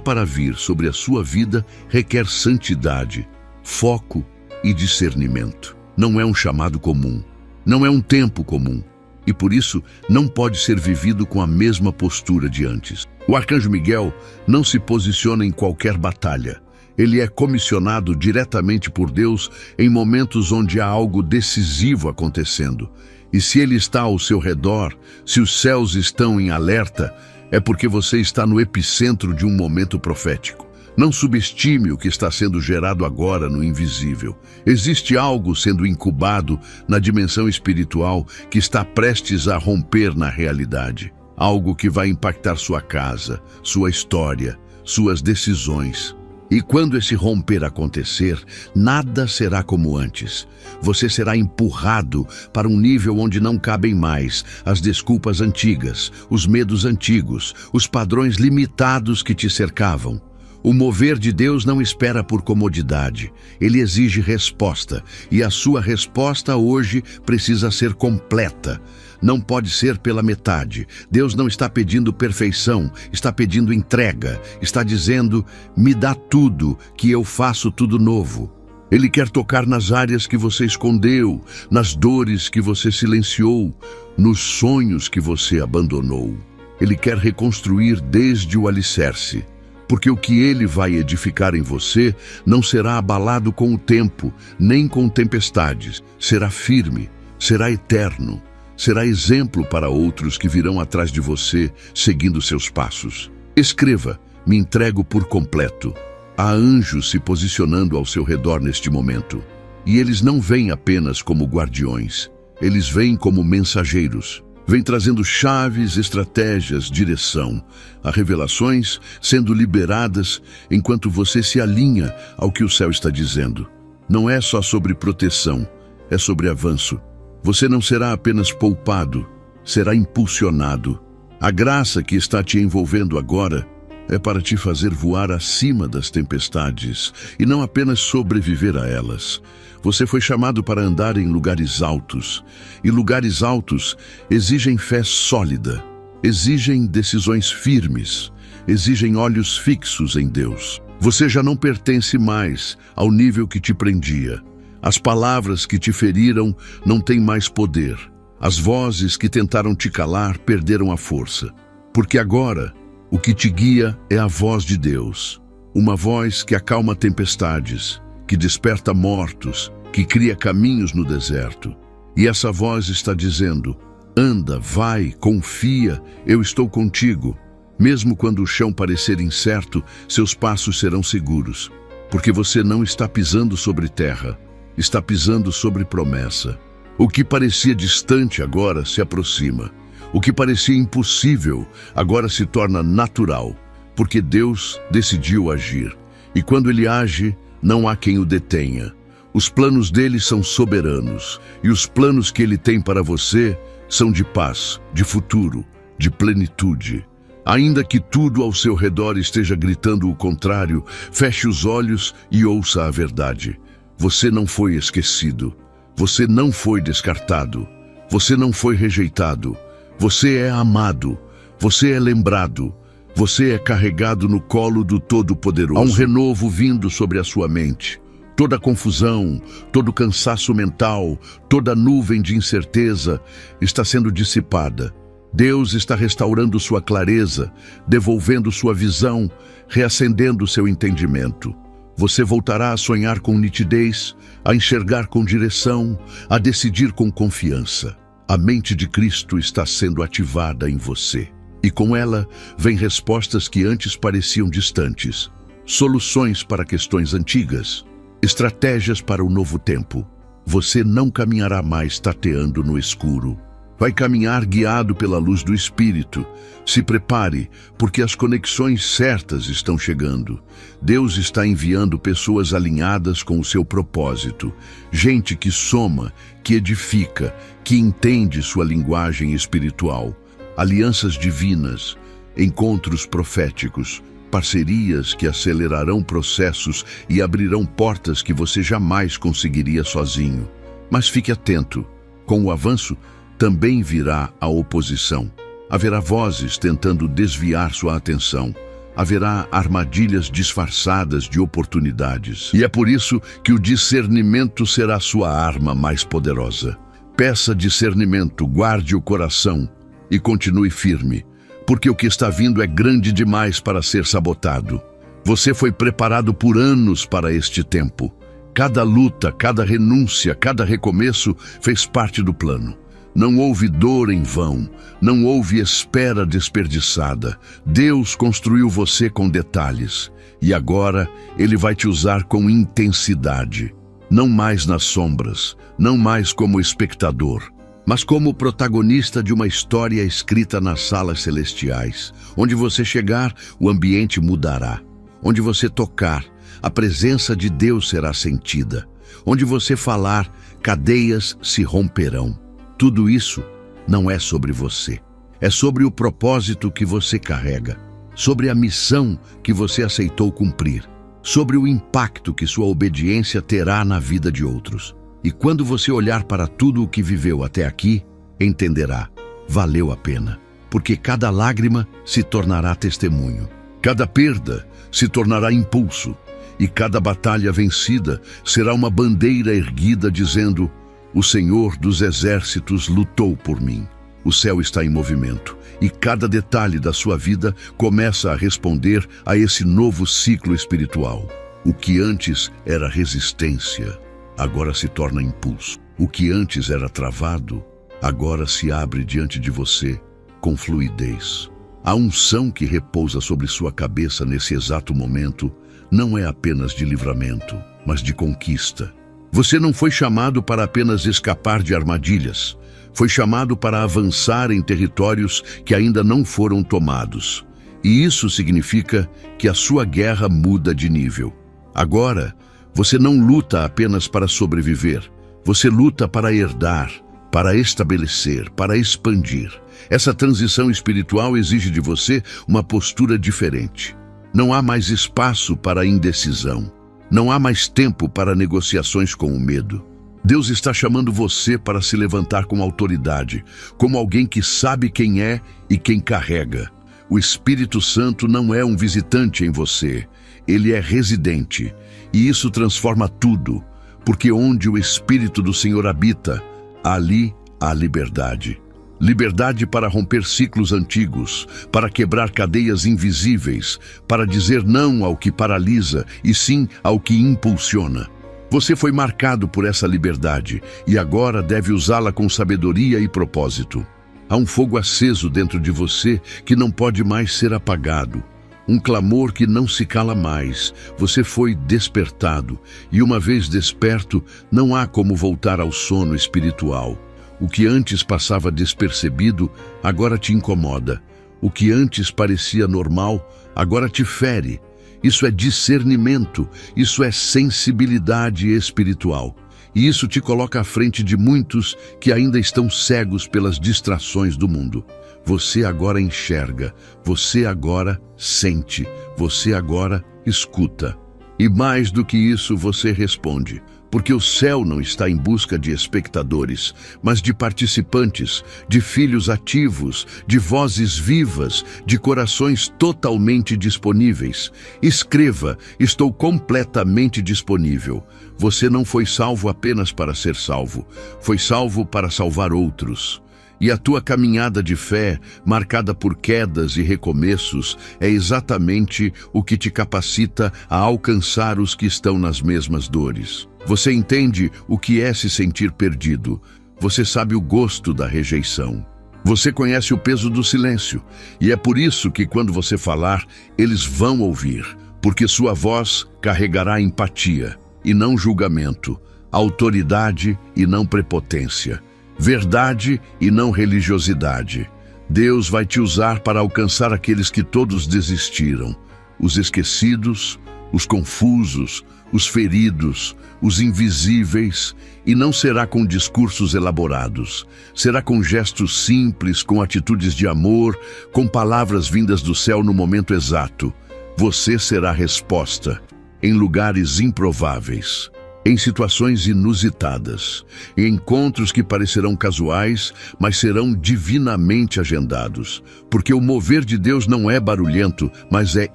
para vir sobre a sua vida requer santidade, foco e discernimento. Não é um chamado comum. Não é um tempo comum. E por isso não pode ser vivido com a mesma postura de antes. O arcanjo Miguel não se posiciona em qualquer batalha. Ele é comissionado diretamente por Deus em momentos onde há algo decisivo acontecendo. E se ele está ao seu redor, se os céus estão em alerta, é porque você está no epicentro de um momento profético. Não subestime o que está sendo gerado agora no invisível. Existe algo sendo incubado na dimensão espiritual que está prestes a romper na realidade. Algo que vai impactar sua casa, sua história, suas decisões. E quando esse romper acontecer, nada será como antes. Você será empurrado para um nível onde não cabem mais as desculpas antigas, os medos antigos, os padrões limitados que te cercavam. O mover de Deus não espera por comodidade. Ele exige resposta, e a sua resposta hoje precisa ser completa. Não pode ser pela metade. Deus não está pedindo perfeição, está pedindo entrega. Está dizendo, me dá tudo, que eu faço tudo novo. Ele quer tocar nas áreas que você escondeu, nas dores que você silenciou, nos sonhos que você abandonou. Ele quer reconstruir desde o alicerce. Porque o que ele vai edificar em você não será abalado com o tempo, nem com tempestades. Será firme, será eterno. Será exemplo para outros que virão atrás de você, seguindo seus passos. Escreva, me entrego por completo. Há anjos se posicionando ao seu redor neste momento. E eles não vêm apenas como guardiões. Eles vêm como mensageiros. Vêm trazendo chaves, estratégias, direção. Há revelações sendo liberadas enquanto você se alinha ao que o céu está dizendo. Não é só sobre proteção, é sobre avanço. Você não será apenas poupado, será impulsionado. A graça que está te envolvendo agora é para te fazer voar acima das tempestades e não apenas sobreviver a elas. Você foi chamado para andar em lugares altos, e lugares altos exigem fé sólida, exigem decisões firmes, exigem olhos fixos em Deus. Você já não pertence mais ao nível que te prendia. As palavras que te feriram não têm mais poder. As vozes que tentaram te calar perderam a força. Porque agora, o que te guia é a voz de Deus. Uma voz que acalma tempestades, que desperta mortos, que cria caminhos no deserto. E essa voz está dizendo, Anda, vai, confia, eu estou contigo. Mesmo quando o chão parecer incerto, seus passos serão seguros, porque você não está pisando sobre terra, está pisando sobre promessa. O que parecia distante agora se aproxima. O que parecia impossível agora se torna natural, porque Deus decidiu agir. E quando Ele age, não há quem o detenha. Os planos dele são soberanos, e os planos que Ele tem para você são de paz, de futuro, de plenitude. Ainda que tudo ao seu redor esteja gritando o contrário, feche os olhos e ouça a verdade. Você não foi esquecido. Você não foi descartado. Você não foi rejeitado. Você é amado. Você é lembrado. Você é carregado no colo do Todo-Poderoso. Há um renovo vindo sobre a sua mente. Toda confusão, todo cansaço mental, toda nuvem de incerteza está sendo dissipada. Deus está restaurando sua clareza, devolvendo sua visão, reacendendo seu entendimento. Você voltará a sonhar com nitidez, a enxergar com direção, a decidir com confiança. A mente de Cristo está sendo ativada em você. E com ela, vem respostas que antes pareciam distantes. Soluções para questões antigas. Estratégias para o novo tempo. Você não caminhará mais tateando no escuro. Vai caminhar guiado pela luz do Espírito. Se prepare, porque as conexões certas estão chegando. Deus está enviando pessoas alinhadas com o seu propósito. Gente que soma, que edifica, que entende sua linguagem espiritual. Alianças divinas, encontros proféticos, parcerias que acelerarão processos e abrirão portas que você jamais conseguiria sozinho. Mas fique atento, com o avanço, também virá a oposição. Haverá vozes tentando desviar sua atenção. Haverá armadilhas disfarçadas de oportunidades. E é por isso que o discernimento será sua arma mais poderosa. Peça discernimento, guarde o coração e continue firme, porque o que está vindo é grande demais para ser sabotado. Você foi preparado por anos para este tempo. Cada luta, cada renúncia, cada recomeço fez parte do plano. Não houve dor em vão, não houve espera desperdiçada. Deus construiu você com detalhes, e agora Ele vai te usar com intensidade. Não mais nas sombras, não mais como espectador, mas como protagonista de uma história escrita nas salas celestiais. Onde você chegar, o ambiente mudará. Onde você tocar, a presença de Deus será sentida. Onde você falar, cadeias se romperão. Tudo isso não é sobre você. É sobre o propósito que você carrega, sobre a missão que você aceitou cumprir, sobre o impacto que sua obediência terá na vida de outros. E quando você olhar para tudo o que viveu até aqui, entenderá, valeu a pena, porque cada lágrima se tornará testemunho, cada perda se tornará impulso, e cada batalha vencida será uma bandeira erguida dizendo: o Senhor dos Exércitos lutou por mim. O céu está em movimento, e cada detalhe da sua vida começa a responder a esse novo ciclo espiritual. O que antes era resistência, agora se torna impulso. O que antes era travado, agora se abre diante de você com fluidez. A unção que repousa sobre sua cabeça nesse exato momento não é apenas de livramento, mas de conquista. Você não foi chamado para apenas escapar de armadilhas. Foi chamado para avançar em territórios que ainda não foram tomados. E isso significa que a sua guerra muda de nível. Agora, você não luta apenas para sobreviver. Você luta para herdar, para estabelecer, para expandir. Essa transição espiritual exige de você uma postura diferente. Não há mais espaço para a indecisão. Não há mais tempo para negociações com o medo. Deus está chamando você para se levantar com autoridade, como alguém que sabe quem é e quem carrega. O Espírito Santo não é um visitante em você, ele é residente. E isso transforma tudo, porque onde o Espírito do Senhor habita, ali há liberdade. Liberdade para romper ciclos antigos, para quebrar cadeias invisíveis, para dizer não ao que paralisa e sim ao que impulsiona. Você foi marcado por essa liberdade e agora deve usá-la com sabedoria e propósito. Há um fogo aceso dentro de você que não pode mais ser apagado. Um clamor que não se cala mais. Você foi despertado, e uma vez desperto, não há como voltar ao sono espiritual. O que antes passava despercebido, agora te incomoda. O que antes parecia normal, agora te fere. Isso é discernimento, isso é sensibilidade espiritual. E isso te coloca à frente de muitos que ainda estão cegos pelas distrações do mundo. Você agora enxerga, você agora sente, você agora escuta. E mais do que isso, você responde, porque o céu não está em busca de espectadores, mas de participantes, de filhos ativos, de vozes vivas, de corações totalmente disponíveis. Escreva: estou completamente disponível. Você não foi salvo apenas para ser salvo, foi salvo para salvar outros. E a tua caminhada de fé, marcada por quedas e recomeços, é exatamente o que te capacita a alcançar os que estão nas mesmas dores. Você entende o que é se sentir perdido. Você sabe o gosto da rejeição. Você conhece o peso do silêncio. E é por isso que quando você falar, eles vão ouvir. Porque sua voz carregará empatia e não julgamento, autoridade e não prepotência, verdade e não religiosidade. Deus vai te usar para alcançar aqueles que todos desistiram, os esquecidos, os confusos, os feridos, os invisíveis, e não será com discursos elaborados. Será com gestos simples, com atitudes de amor, com palavras vindas do céu no momento exato. Você será resposta em lugares improváveis, em situações inusitadas, em encontros que parecerão casuais, mas serão divinamente agendados, porque o mover de Deus não é barulhento, mas é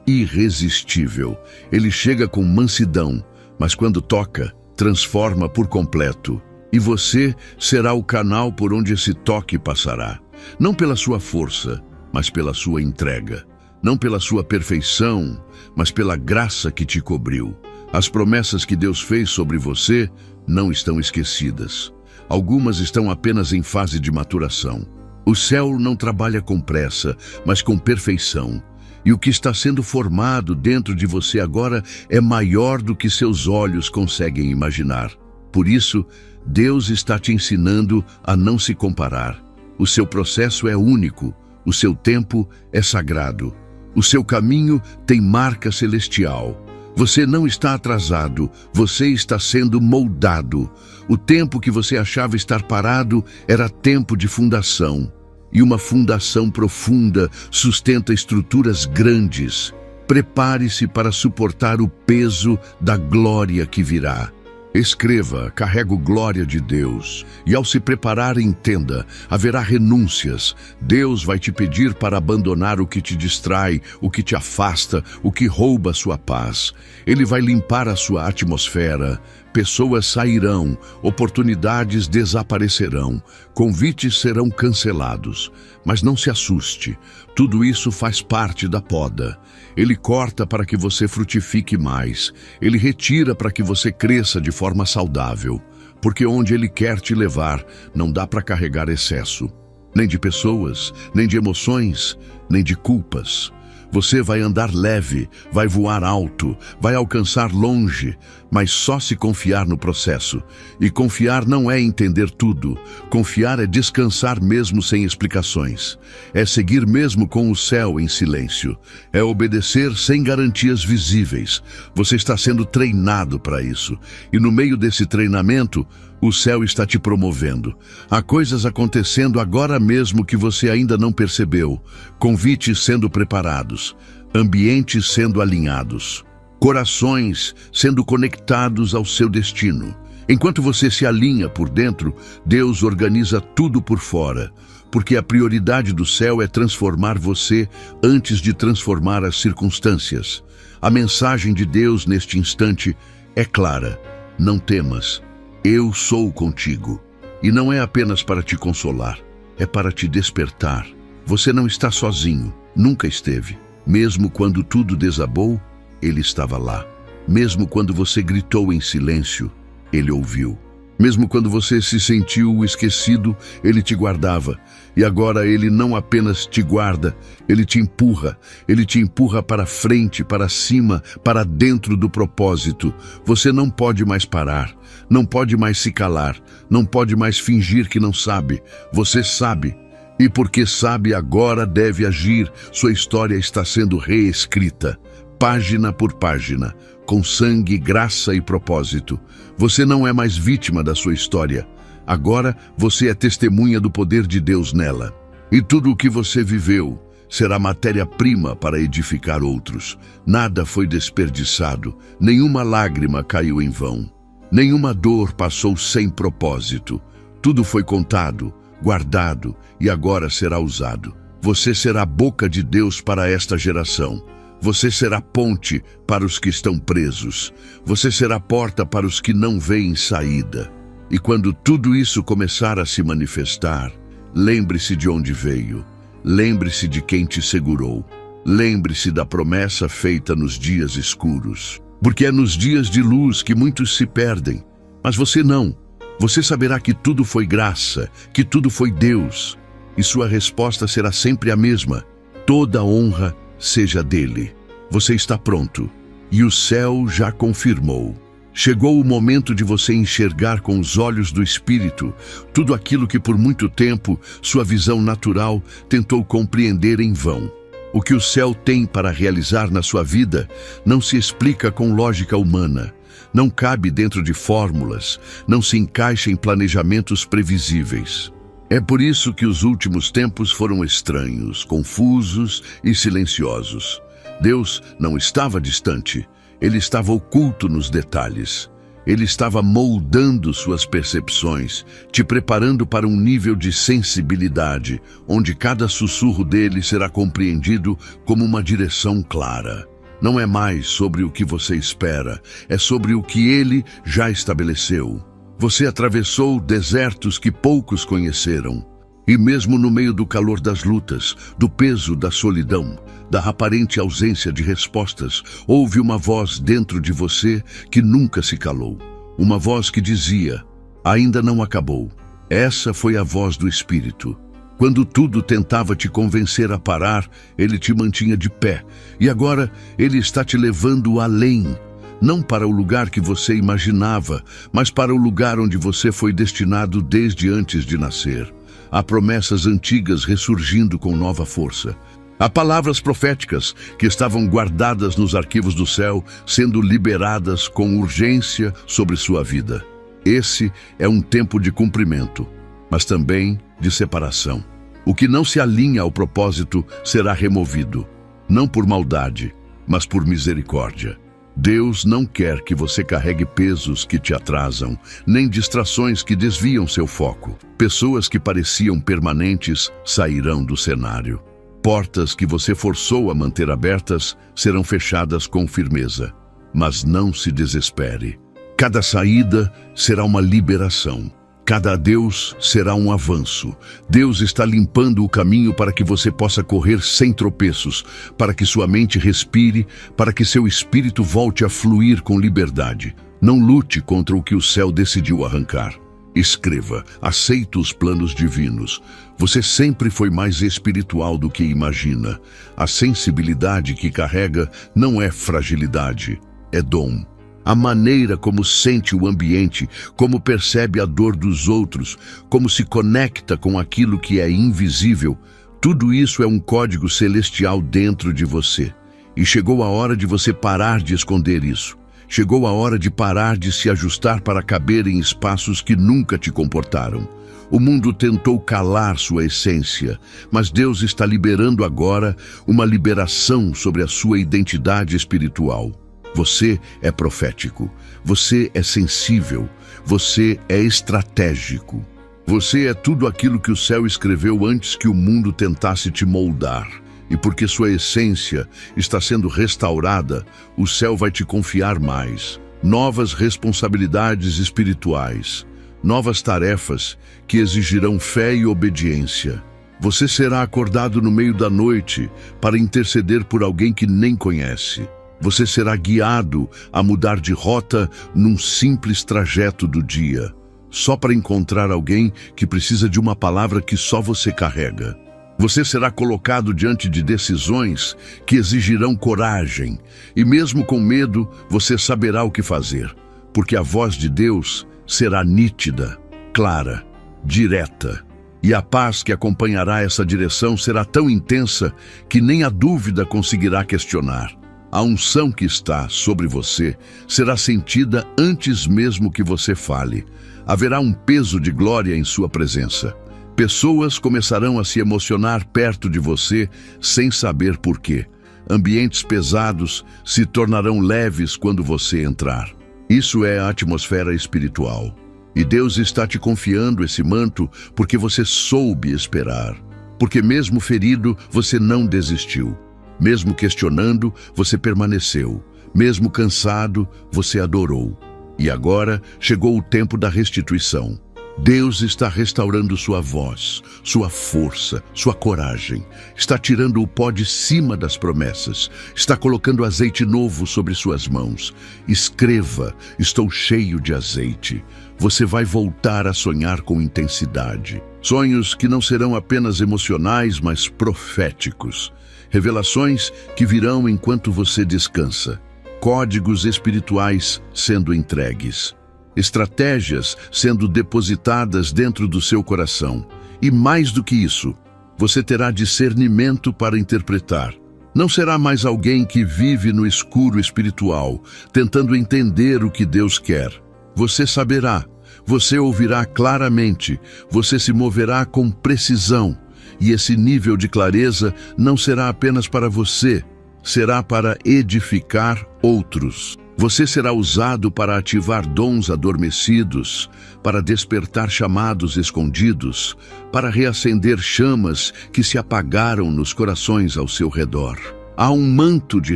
irresistível. Ele chega com mansidão, mas quando toca, transforma por completo. E você será o canal por onde esse toque passará, não pela sua força, mas pela sua entrega, não pela sua perfeição, mas pela graça que te cobriu. As promessas que Deus fez sobre você não estão esquecidas. Algumas estão apenas em fase de maturação. O céu não trabalha com pressa, mas com perfeição. E o que está sendo formado dentro de você agora é maior do que seus olhos conseguem imaginar. Por isso, Deus está te ensinando a não se comparar. O seu processo é único, o seu tempo é sagrado. O seu caminho tem marca celestial. Você não está atrasado, você está sendo moldado. O tempo que você achava estar parado era tempo de fundação. E uma fundação profunda sustenta estruturas grandes. Prepare-se para suportar o peso da glória que virá. Escreva: carrego glória de Deus. E ao se preparar, entenda, haverá renúncias. Deus vai te pedir para abandonar o que te distrai, o que te afasta, o que rouba a sua paz. Ele vai limpar a sua atmosfera. Pessoas sairão, oportunidades desaparecerão, convites serão cancelados. Mas não se assuste, tudo isso faz parte da poda. Ele corta para que você frutifique mais. Ele retira para que você cresça de forma saudável. Porque onde Ele quer te levar, não dá para carregar excesso. Nem de pessoas, nem de emoções, nem de culpas. Você vai andar leve, vai voar alto, vai alcançar longe, mas só se confiar no processo. E confiar não é entender tudo. Confiar é descansar mesmo sem explicações. É seguir mesmo com o céu em silêncio. É obedecer sem garantias visíveis. Você está sendo treinado para isso. E no meio desse treinamento, o céu está te promovendo. Há coisas acontecendo agora mesmo que você ainda não percebeu. Convites sendo preparados, ambientes sendo alinhados, corações sendo conectados ao seu destino. Enquanto você se alinha por dentro, Deus organiza tudo por fora, porque a prioridade do céu é transformar você antes de transformar as circunstâncias. A mensagem de Deus neste instante é clara: não temas. Eu sou contigo. E não é apenas para te consolar, é para te despertar. Você não está sozinho, nunca esteve. Mesmo quando tudo desabou, Ele estava lá. Mesmo quando você gritou em silêncio, Ele ouviu. Mesmo quando você se sentiu esquecido, Ele te guardava. E agora Ele não apenas te guarda, Ele te empurra para frente, para cima, para dentro do propósito. Você não pode mais parar, não pode mais se calar, não pode mais fingir que não sabe. Você sabe. E porque sabe, agora deve agir. Sua história está sendo reescrita, página por página, com sangue, graça e propósito. Você não é mais vítima da sua história. Agora você é testemunha do poder de Deus nela. E tudo o que você viveu será matéria-prima para edificar outros. Nada foi desperdiçado, nenhuma lágrima caiu em vão. Nenhuma dor passou sem propósito. Tudo foi contado, guardado e agora será usado. Você será a boca de Deus para esta geração. Você será ponte para os que estão presos. Você será porta para os que não veem saída. E quando tudo isso começar a se manifestar, lembre-se de onde veio. Lembre-se de quem te segurou. Lembre-se da promessa feita nos dias escuros. Porque é nos dias de luz que muitos se perdem. Mas você não. Você saberá que tudo foi graça, que tudo foi Deus. E sua resposta será sempre a mesma. Toda honra seja dele. Você está pronto. E o céu já confirmou. Chegou o momento de você enxergar com os olhos do Espírito tudo aquilo que por muito tempo sua visão natural tentou compreender em vão. O que o céu tem para realizar na sua vida não se explica com lógica humana, não cabe dentro de fórmulas, não se encaixa em planejamentos previsíveis. É por isso que os últimos tempos foram estranhos, confusos e silenciosos. Deus não estava distante. Ele estava oculto nos detalhes. Ele estava moldando suas percepções, te preparando para um nível de sensibilidade, onde cada sussurro dele será compreendido como uma direção clara. Não é mais sobre o que você espera, é sobre o que ele já estabeleceu. Você atravessou desertos que poucos conheceram. E mesmo no meio do calor das lutas, do peso da solidão, da aparente ausência de respostas, houve uma voz dentro de você que nunca se calou. Uma voz que dizia, ainda não acabou. Essa foi a voz do Espírito. Quando tudo tentava te convencer a parar, ele te mantinha de pé. E agora ele está te levando além. Não para o lugar que você imaginava, mas para o lugar onde você foi destinado desde antes de nascer. Há promessas antigas ressurgindo com nova força. Há palavras proféticas que estavam guardadas nos arquivos do céu, sendo liberadas com urgência sobre sua vida. Esse é um tempo de cumprimento, mas também de separação. O que não se alinha ao propósito será removido, não por maldade, mas por misericórdia. Deus não quer que você carregue pesos que te atrasam, nem distrações que desviam seu foco. Pessoas que pareciam permanentes sairão do cenário. Portas que você forçou a manter abertas serão fechadas com firmeza. Mas não se desespere. Cada saída será uma liberação. Cada adeus será um avanço. Deus está limpando o caminho para que você possa correr sem tropeços, para que sua mente respire, para que seu espírito volte a fluir com liberdade. Não lute contra o que o céu decidiu arrancar. Escreva, aceita os planos divinos. Você sempre foi mais espiritual do que imagina. A sensibilidade que carrega não é fragilidade, é dom. A maneira como sente o ambiente, como percebe a dor dos outros, como se conecta com aquilo que é invisível, tudo isso é um código celestial dentro de você. E chegou a hora de você parar de esconder isso. Chegou a hora de parar de se ajustar para caber em espaços que nunca te comportaram. O mundo tentou calar sua essência, mas Deus está liberando agora uma liberação sobre a sua identidade espiritual. Você é profético, você é sensível, você é estratégico. Você é tudo aquilo que o céu escreveu antes que o mundo tentasse te moldar. E porque sua essência está sendo restaurada, o céu vai te confiar mais. Novas responsabilidades espirituais, novas tarefas que exigirão fé e obediência. Você será acordado no meio da noite para interceder por alguém que nem conhece. Você será guiado a mudar de rota num simples trajeto do dia. só para encontrar alguém que precisa de uma palavra que só você carrega. Você será colocado diante de decisões que exigirão coragem, e mesmo com medo, você saberá o que fazer, porque a voz de Deus será nítida, clara, direta, e a paz que acompanhará essa direção será tão intensa que nem a dúvida conseguirá questionar. A unção que está sobre você será sentida antes mesmo que você fale. Haverá um peso de glória em sua presença. Pessoas começarão a se emocionar perto de você sem saber por quê. Ambientes pesados se tornarão leves quando você entrar. Isso é a atmosfera espiritual. E Deus está te confiando esse manto porque você soube esperar. Porque mesmo ferido, você não desistiu. Mesmo questionando, você permaneceu. Mesmo cansado, você adorou. E agora chegou o tempo da restituição. Deus está restaurando sua voz, sua força, sua coragem. Está tirando o pó de cima das promessas. Está colocando azeite novo sobre suas mãos. Escreva: estou cheio de azeite. Você vai voltar a sonhar com intensidade. Sonhos que não serão apenas emocionais, mas proféticos. Revelações que virão enquanto você descansa. Códigos espirituais sendo entregues. Estratégias sendo depositadas dentro do seu coração. E mais do que isso, você terá discernimento para interpretar. Não será mais alguém que vive no escuro espiritual, tentando entender o que Deus quer. Você saberá, você ouvirá claramente, você se moverá com precisão. E esse nível de clareza não será apenas para você, será para edificar outros. Você será usado para ativar dons adormecidos, para despertar chamados escondidos, para reacender chamas que se apagaram nos corações ao seu redor. Há um manto de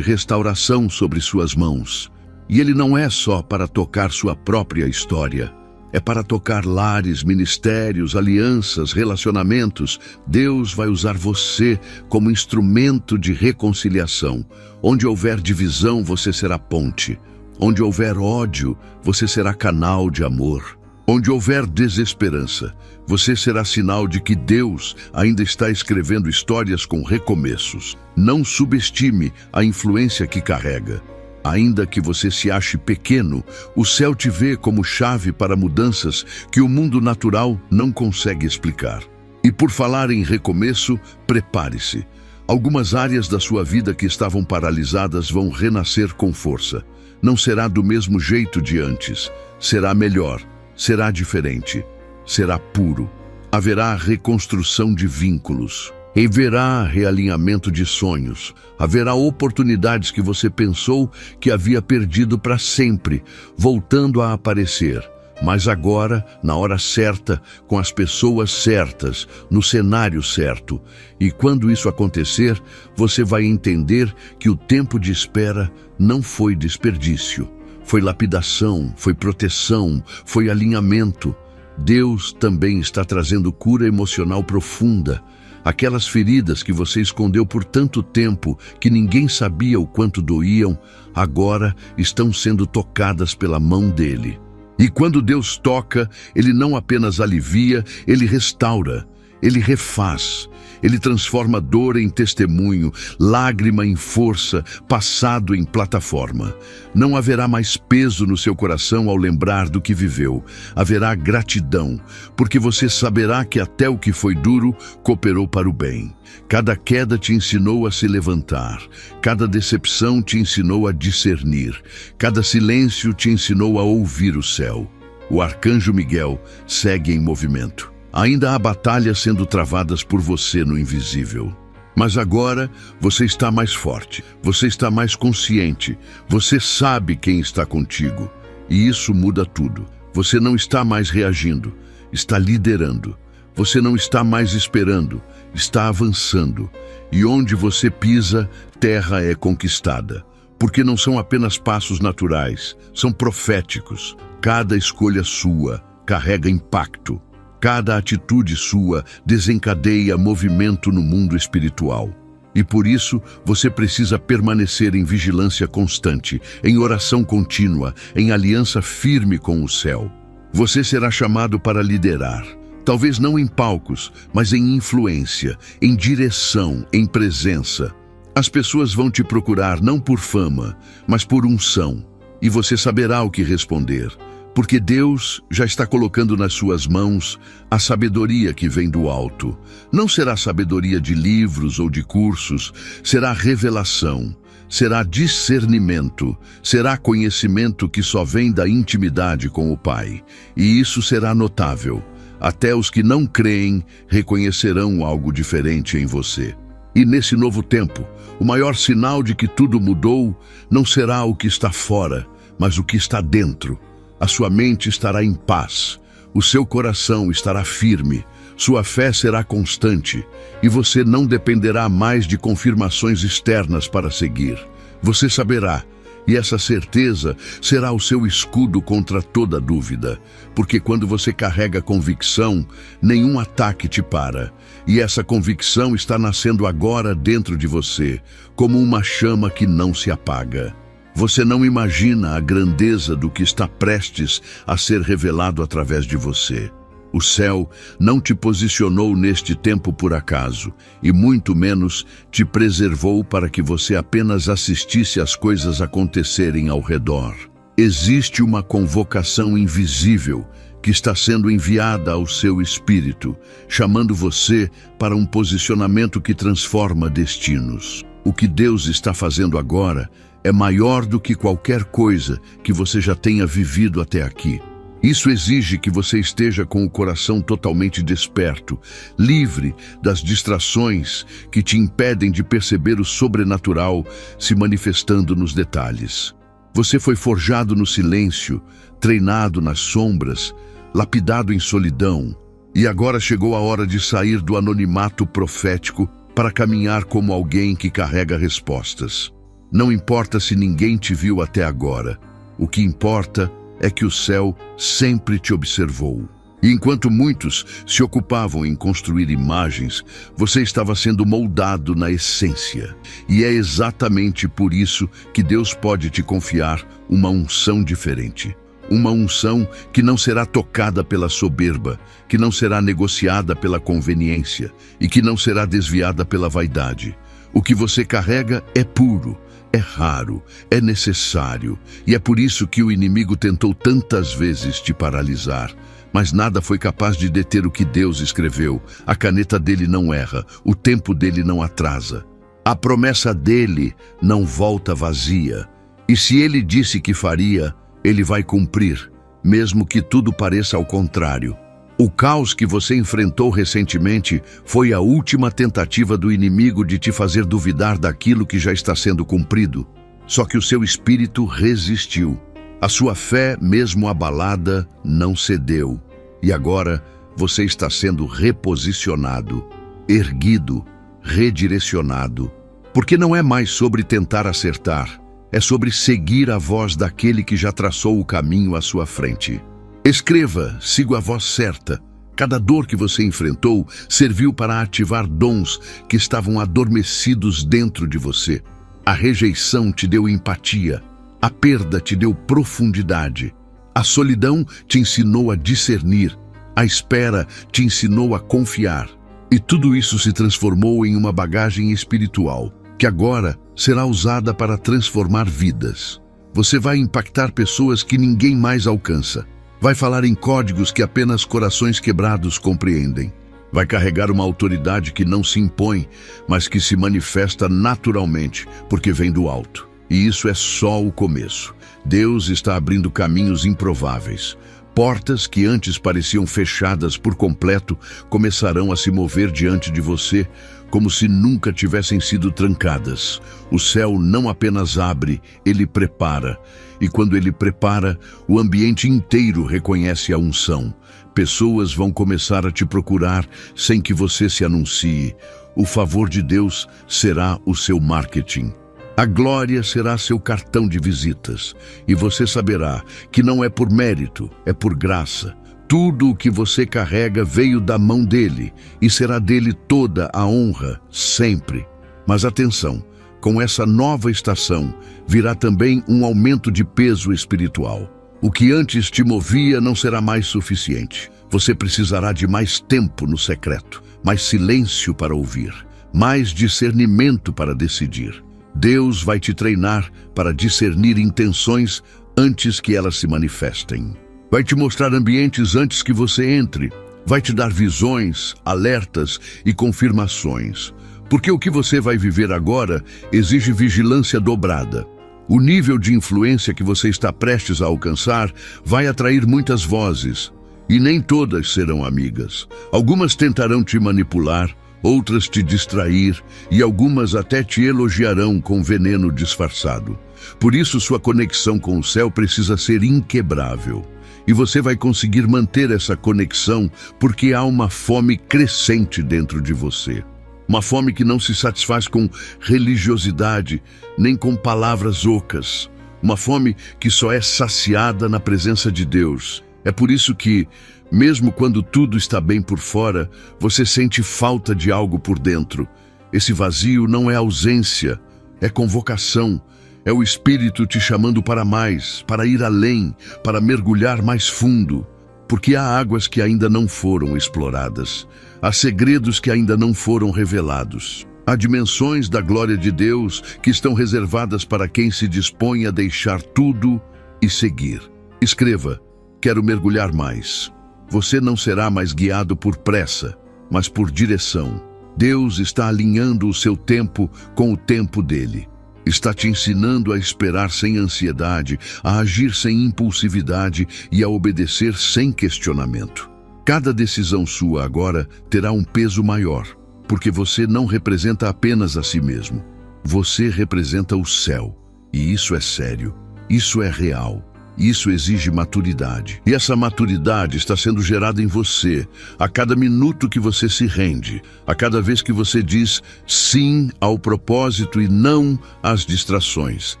restauração sobre suas mãos, e ele não é só para tocar sua própria história. É para tocar lares, ministérios, alianças, relacionamentos. Deus vai usar você como instrumento de reconciliação. Onde houver divisão, você será ponte. Onde houver ódio, você será canal de amor. Onde houver desesperança, você será sinal de que Deus ainda está escrevendo histórias com recomeços. Não subestime a influência que carrega. Ainda que você se ache pequeno, o céu te vê como chave para mudanças que o mundo natural não consegue explicar. E por falar em recomeço, prepare-se. Algumas áreas da sua vida que estavam paralisadas vão renascer com força. Não será do mesmo jeito de antes. Será melhor, será diferente, será puro. Haverá reconstrução de vínculos. Haverá realinhamento de sonhos. Haverá oportunidades que você pensou que havia perdido para sempre, voltando a aparecer. Mas agora, na hora certa, com as pessoas certas, no cenário certo. E quando isso acontecer, você vai entender que o tempo de espera não foi desperdício. Foi lapidação, foi proteção, foi alinhamento. Deus também está trazendo cura emocional profunda. Aquelas feridas que você escondeu por tanto tempo que ninguém sabia o quanto doíam, agora estão sendo tocadas pela mão dele. E quando Deus toca, Ele não apenas alivia, Ele restaura, Ele refaz. Ele transforma dor em testemunho, lágrima em força, passado em plataforma. Não haverá mais peso no seu coração ao lembrar do que viveu. Haverá gratidão, porque você saberá que até o que foi duro cooperou para o bem. Cada queda te ensinou a se levantar. Cada decepção te ensinou a discernir. Cada silêncio te ensinou a ouvir o céu. O arcanjo Miguel segue em movimento. Ainda há batalhas sendo travadas por você no invisível. Mas agora você está mais forte, você está mais consciente, você sabe quem está contigo. E isso muda tudo. Você não está mais reagindo, está liderando. Você não está mais esperando, está avançando. E onde você pisa, terra é conquistada. Porque não são apenas passos naturais, são proféticos. Cada escolha sua carrega impacto. Cada atitude sua desencadeia movimento no mundo espiritual. E por isso, você precisa permanecer em vigilância constante, em oração contínua, em aliança firme com o céu. Você será chamado para liderar. Talvez não em palcos, mas em influência, em direção, em presença. As pessoas vão te procurar não por fama, mas por unção. E você saberá o que responder, porque Deus já está colocando nas suas mãos a sabedoria que vem do alto. Não será sabedoria de livros ou de cursos, será revelação, será discernimento, será conhecimento que só vem da intimidade com o Pai. E isso será notável. Até os que não creem reconhecerão algo diferente em você. E nesse novo tempo, o maior sinal de que tudo mudou não será o que está fora, mas o que está dentro. A sua mente estará em paz, o seu coração estará firme, sua fé será constante e você não dependerá mais de confirmações externas para seguir. Você saberá, e essa certeza será o seu escudo contra toda dúvida, porque quando você carrega convicção, nenhum ataque te para. E essa convicção está nascendo agora dentro de você, como uma chama que não se apaga. Você não imagina a grandeza do que está prestes a ser revelado através de você. O céu não te posicionou neste tempo por acaso, e muito menos te preservou para que você apenas assistisse às coisas acontecerem ao redor. Existe uma convocação invisível que está sendo enviada ao seu espírito, chamando você para um posicionamento que transforma destinos. O que Deus está fazendo agora é maior do que qualquer coisa que você já tenha vivido até aqui. Isso exige que você esteja com o coração totalmente desperto, livre das distrações que te impedem de perceber o sobrenatural se manifestando nos detalhes. Você foi forjado no silêncio, treinado nas sombras, lapidado em solidão, e agora chegou a hora de sair do anonimato profético para caminhar como alguém que carrega respostas. Não importa se ninguém te viu até agora, o que importa é que o céu sempre te observou. E enquanto muitos se ocupavam em construir imagens, você estava sendo moldado na essência. E é exatamente por isso que Deus pode te confiar uma unção diferente. Uma unção que não será tocada pela soberba, que não será negociada pela conveniência e que não será desviada pela vaidade. O que você carrega é puro, é raro, é necessário, e é por isso que o inimigo tentou tantas vezes te paralisar. Mas nada foi capaz de deter o que Deus escreveu. A caneta dele não erra, o tempo dele não atrasa. A promessa dele não volta vazia. E se ele disse que faria, ele vai cumprir, mesmo que tudo pareça ao contrário. O caos que você enfrentou recentemente foi a última tentativa do inimigo de te fazer duvidar daquilo que já está sendo cumprido. Só que o seu espírito resistiu. A sua fé, mesmo abalada, não cedeu. E agora você está sendo reposicionado, erguido, redirecionado. Porque não é mais sobre tentar acertar, é sobre seguir a voz daquele que já traçou o caminho à sua frente. Escreva, siga a voz certa. Cada dor que você enfrentou serviu para ativar dons que estavam adormecidos dentro de você. A rejeição te deu empatia. A perda te deu profundidade. A solidão te ensinou a discernir. A espera te ensinou a confiar. E tudo isso se transformou em uma bagagem espiritual, que agora será usada para transformar vidas. Você vai impactar pessoas que ninguém mais alcança. Vai falar em códigos que apenas corações quebrados compreendem. Vai carregar uma autoridade que não se impõe, mas que se manifesta naturalmente, porque vem do alto. E isso é só o começo. Deus está abrindo caminhos improváveis. Portas que antes pareciam fechadas por completo começarão a se mover diante de você, como se nunca tivessem sido trancadas. O céu não apenas abre, ele prepara. E quando ele prepara, o ambiente inteiro reconhece a unção. Pessoas vão começar a te procurar sem que você se anuncie. O favor de Deus será o seu marketing. A glória será seu cartão de visitas. E você saberá que não é por mérito, é por graça. Tudo o que você carrega veio da mão dele, e será dele toda a honra, sempre. Mas atenção, com essa nova estação, virá também um aumento de peso espiritual. O que antes te movia não será mais suficiente. Você precisará de mais tempo no secreto, mais silêncio para ouvir, mais discernimento para decidir. Deus vai te treinar para discernir intenções antes que elas se manifestem. Vai te mostrar ambientes antes que você entre. Vai te dar visões, alertas e confirmações. Porque o que você vai viver agora exige vigilância dobrada. O nível de influência que você está prestes a alcançar vai atrair muitas vozes, e nem todas serão amigas. Algumas tentarão te manipular, outras te distrair, e algumas até te elogiarão com veneno disfarçado. Por isso, sua conexão com o céu precisa ser inquebrável. E você vai conseguir manter essa conexão porque há uma fome crescente dentro de você. Uma fome que não se satisfaz com religiosidade, nem com palavras ocas. Uma fome que só é saciada na presença de Deus. É por isso que, mesmo quando tudo está bem por fora, você sente falta de algo por dentro. Esse vazio não é ausência, é convocação. É o Espírito te chamando para mais, para ir além, para mergulhar mais fundo. Porque há águas que ainda não foram exploradas. Há segredos que ainda não foram revelados. Há dimensões da glória de Deus que estão reservadas para quem se dispõe a deixar tudo e seguir. Escreva: quero mergulhar mais. Você não será mais guiado por pressa, mas por direção. Deus está alinhando o seu tempo com o tempo dele. Está te ensinando a esperar sem ansiedade, a agir sem impulsividade e a obedecer sem questionamento. Cada decisão sua agora terá um peso maior, porque você não representa apenas a si mesmo. Você representa o céu. E isso é sério, isso é real. Isso exige maturidade. E essa maturidade está sendo gerada em você a cada minuto que você se rende, a cada vez que você diz sim ao propósito e não às distrações,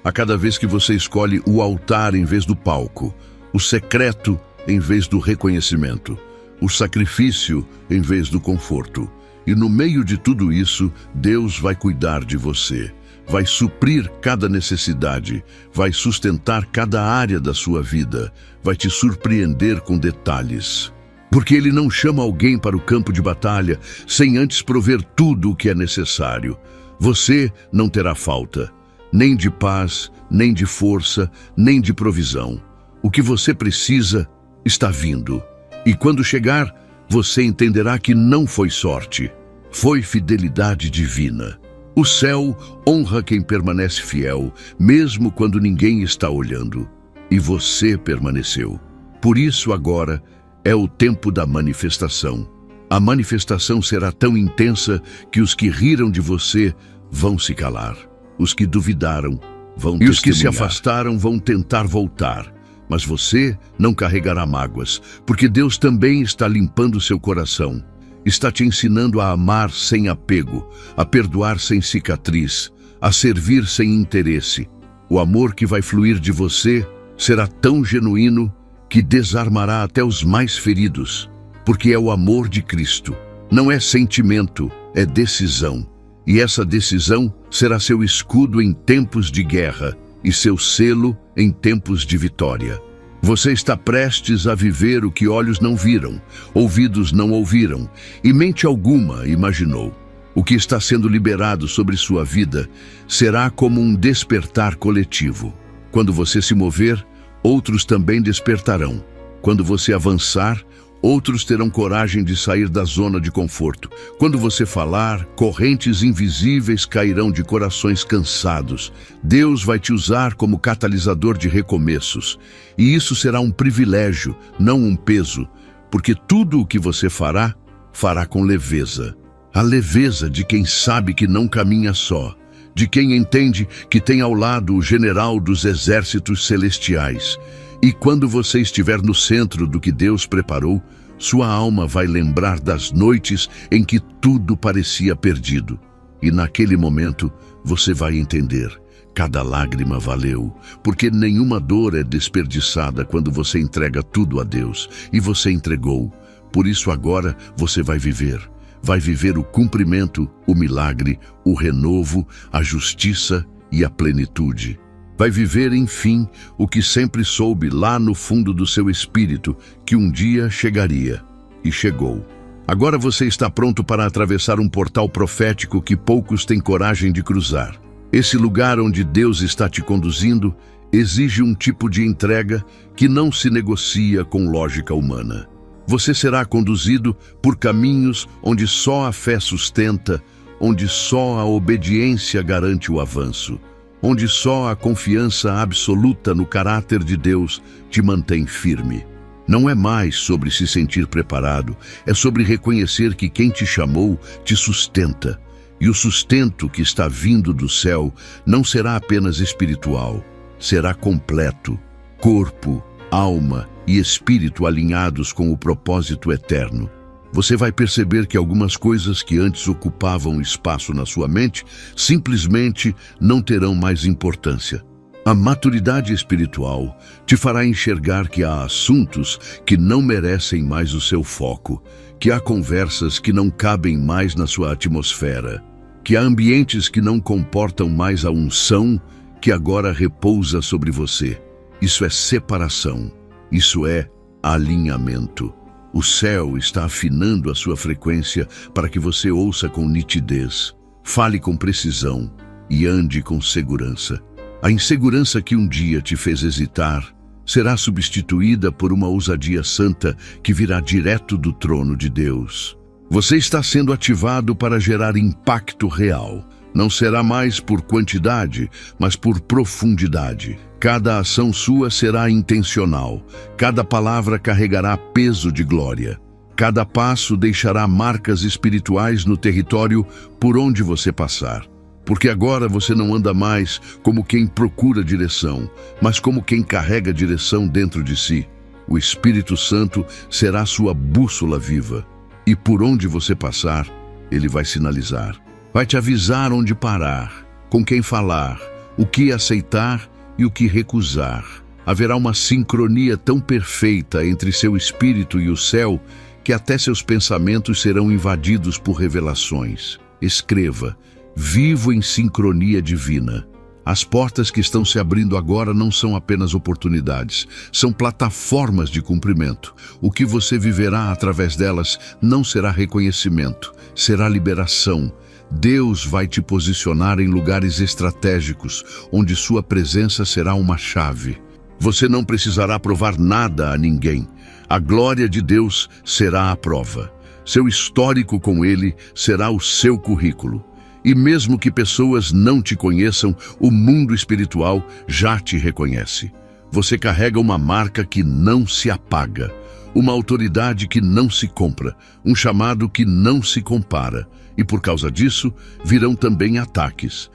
a cada vez que você escolhe o altar em vez do palco, o secreto em vez do reconhecimento, o sacrifício em vez do conforto. E no meio de tudo isso, Deus vai cuidar de você. Vai suprir cada necessidade, vai sustentar cada área da sua vida, vai te surpreender com detalhes. Porque Ele não chama alguém para o campo de batalha sem antes prover tudo o que é necessário. Você não terá falta, nem de paz, nem de força, nem de provisão. O que você precisa está vindo. E quando chegar, você entenderá que não foi sorte, foi fidelidade divina. O céu honra quem permanece fiel, mesmo quando ninguém está olhando. E você permaneceu. Por isso agora é o tempo da manifestação. A manifestação será tão intensa que os que riram de você vão se calar. Os que duvidaram vão testemunhar. E os que se afastaram vão tentar voltar. Mas você não carregará mágoas, porque Deus também está limpando seu coração. Está te ensinando a amar sem apego, a perdoar sem cicatriz, a servir sem interesse. O amor que vai fluir de você será tão genuíno que desarmará até os mais feridos, porque é o amor de Cristo. Não é sentimento, é decisão. E essa decisão será seu escudo em tempos de guerra e seu selo em tempos de vitória. Você está prestes a viver o que olhos não viram, ouvidos não ouviram e mente alguma imaginou. O que está sendo liberado sobre sua vida será como um despertar coletivo. Quando você se mover, outros também despertarão. Quando você avançar, outros terão coragem de sair da zona de conforto. Quando você falar, correntes invisíveis cairão de corações cansados. Deus vai te usar como catalisador de recomeços. E isso será um privilégio, não um peso, porque tudo o que você fará, fará com leveza. A leveza de quem sabe que não caminha só, de quem entende que tem ao lado o general dos exércitos celestiais. E quando você estiver no centro do que Deus preparou, sua alma vai lembrar das noites em que tudo parecia perdido. E naquele momento, você vai entender. Cada lágrima valeu, porque nenhuma dor é desperdiçada quando você entrega tudo a Deus. E você entregou. Por isso agora você vai viver. Vai viver o cumprimento, o milagre, o renovo, a justiça e a plenitude. Vai viver, enfim, o que sempre soube lá no fundo do seu espírito, que um dia chegaria. E chegou. Agora você está pronto para atravessar um portal profético que poucos têm coragem de cruzar. Esse lugar onde Deus está te conduzindo exige um tipo de entrega que não se negocia com lógica humana. Você será conduzido por caminhos onde só a fé sustenta, onde só a obediência garante o avanço, onde só a confiança absoluta no caráter de Deus te mantém firme. Não é mais sobre se sentir preparado, é sobre reconhecer que quem te chamou te sustenta. E o sustento que está vindo do céu não será apenas espiritual, será completo, corpo, alma e espírito alinhados com o propósito eterno. Você vai perceber que algumas coisas que antes ocupavam espaço na sua mente simplesmente não terão mais importância. A maturidade espiritual te fará enxergar que há assuntos que não merecem mais o seu foco, que há conversas que não cabem mais na sua atmosfera, que há ambientes que não comportam mais a unção que agora repousa sobre você. Isso é separação, isso é alinhamento. O céu está afinando a sua frequência para que você ouça com nitidez, fale com precisão e ande com segurança. A insegurança que um dia te fez hesitar será substituída por uma ousadia santa que virá direto do trono de Deus. Você está sendo ativado para gerar impacto real. Não será mais por quantidade, mas por profundidade. Cada ação sua será intencional. Cada palavra carregará peso de glória. Cada passo deixará marcas espirituais no território por onde você passar. Porque agora você não anda mais como quem procura direção, mas como quem carrega direção dentro de si. O Espírito Santo será sua bússola viva. E por onde você passar, ele vai sinalizar. Vai te avisar onde parar, com quem falar, o que aceitar e o que recusar. Haverá uma sincronia tão perfeita entre seu espírito e o céu que até seus pensamentos serão invadidos por revelações. Escreva: vivo em sincronia divina. As portas que estão se abrindo agora não são apenas oportunidades, são plataformas de cumprimento. O que você viverá através delas não será reconhecimento, será liberação. Deus vai te posicionar em lugares estratégicos, onde sua presença será uma chave. Você não precisará provar nada a ninguém. A glória de Deus será a prova. Seu histórico com Ele será o seu currículo. E mesmo que pessoas não te conheçam, o mundo espiritual já te reconhece. Você carrega uma marca que não se apaga, uma autoridade que não se compra, um chamado que não se compara. E por causa disso, virão também ataques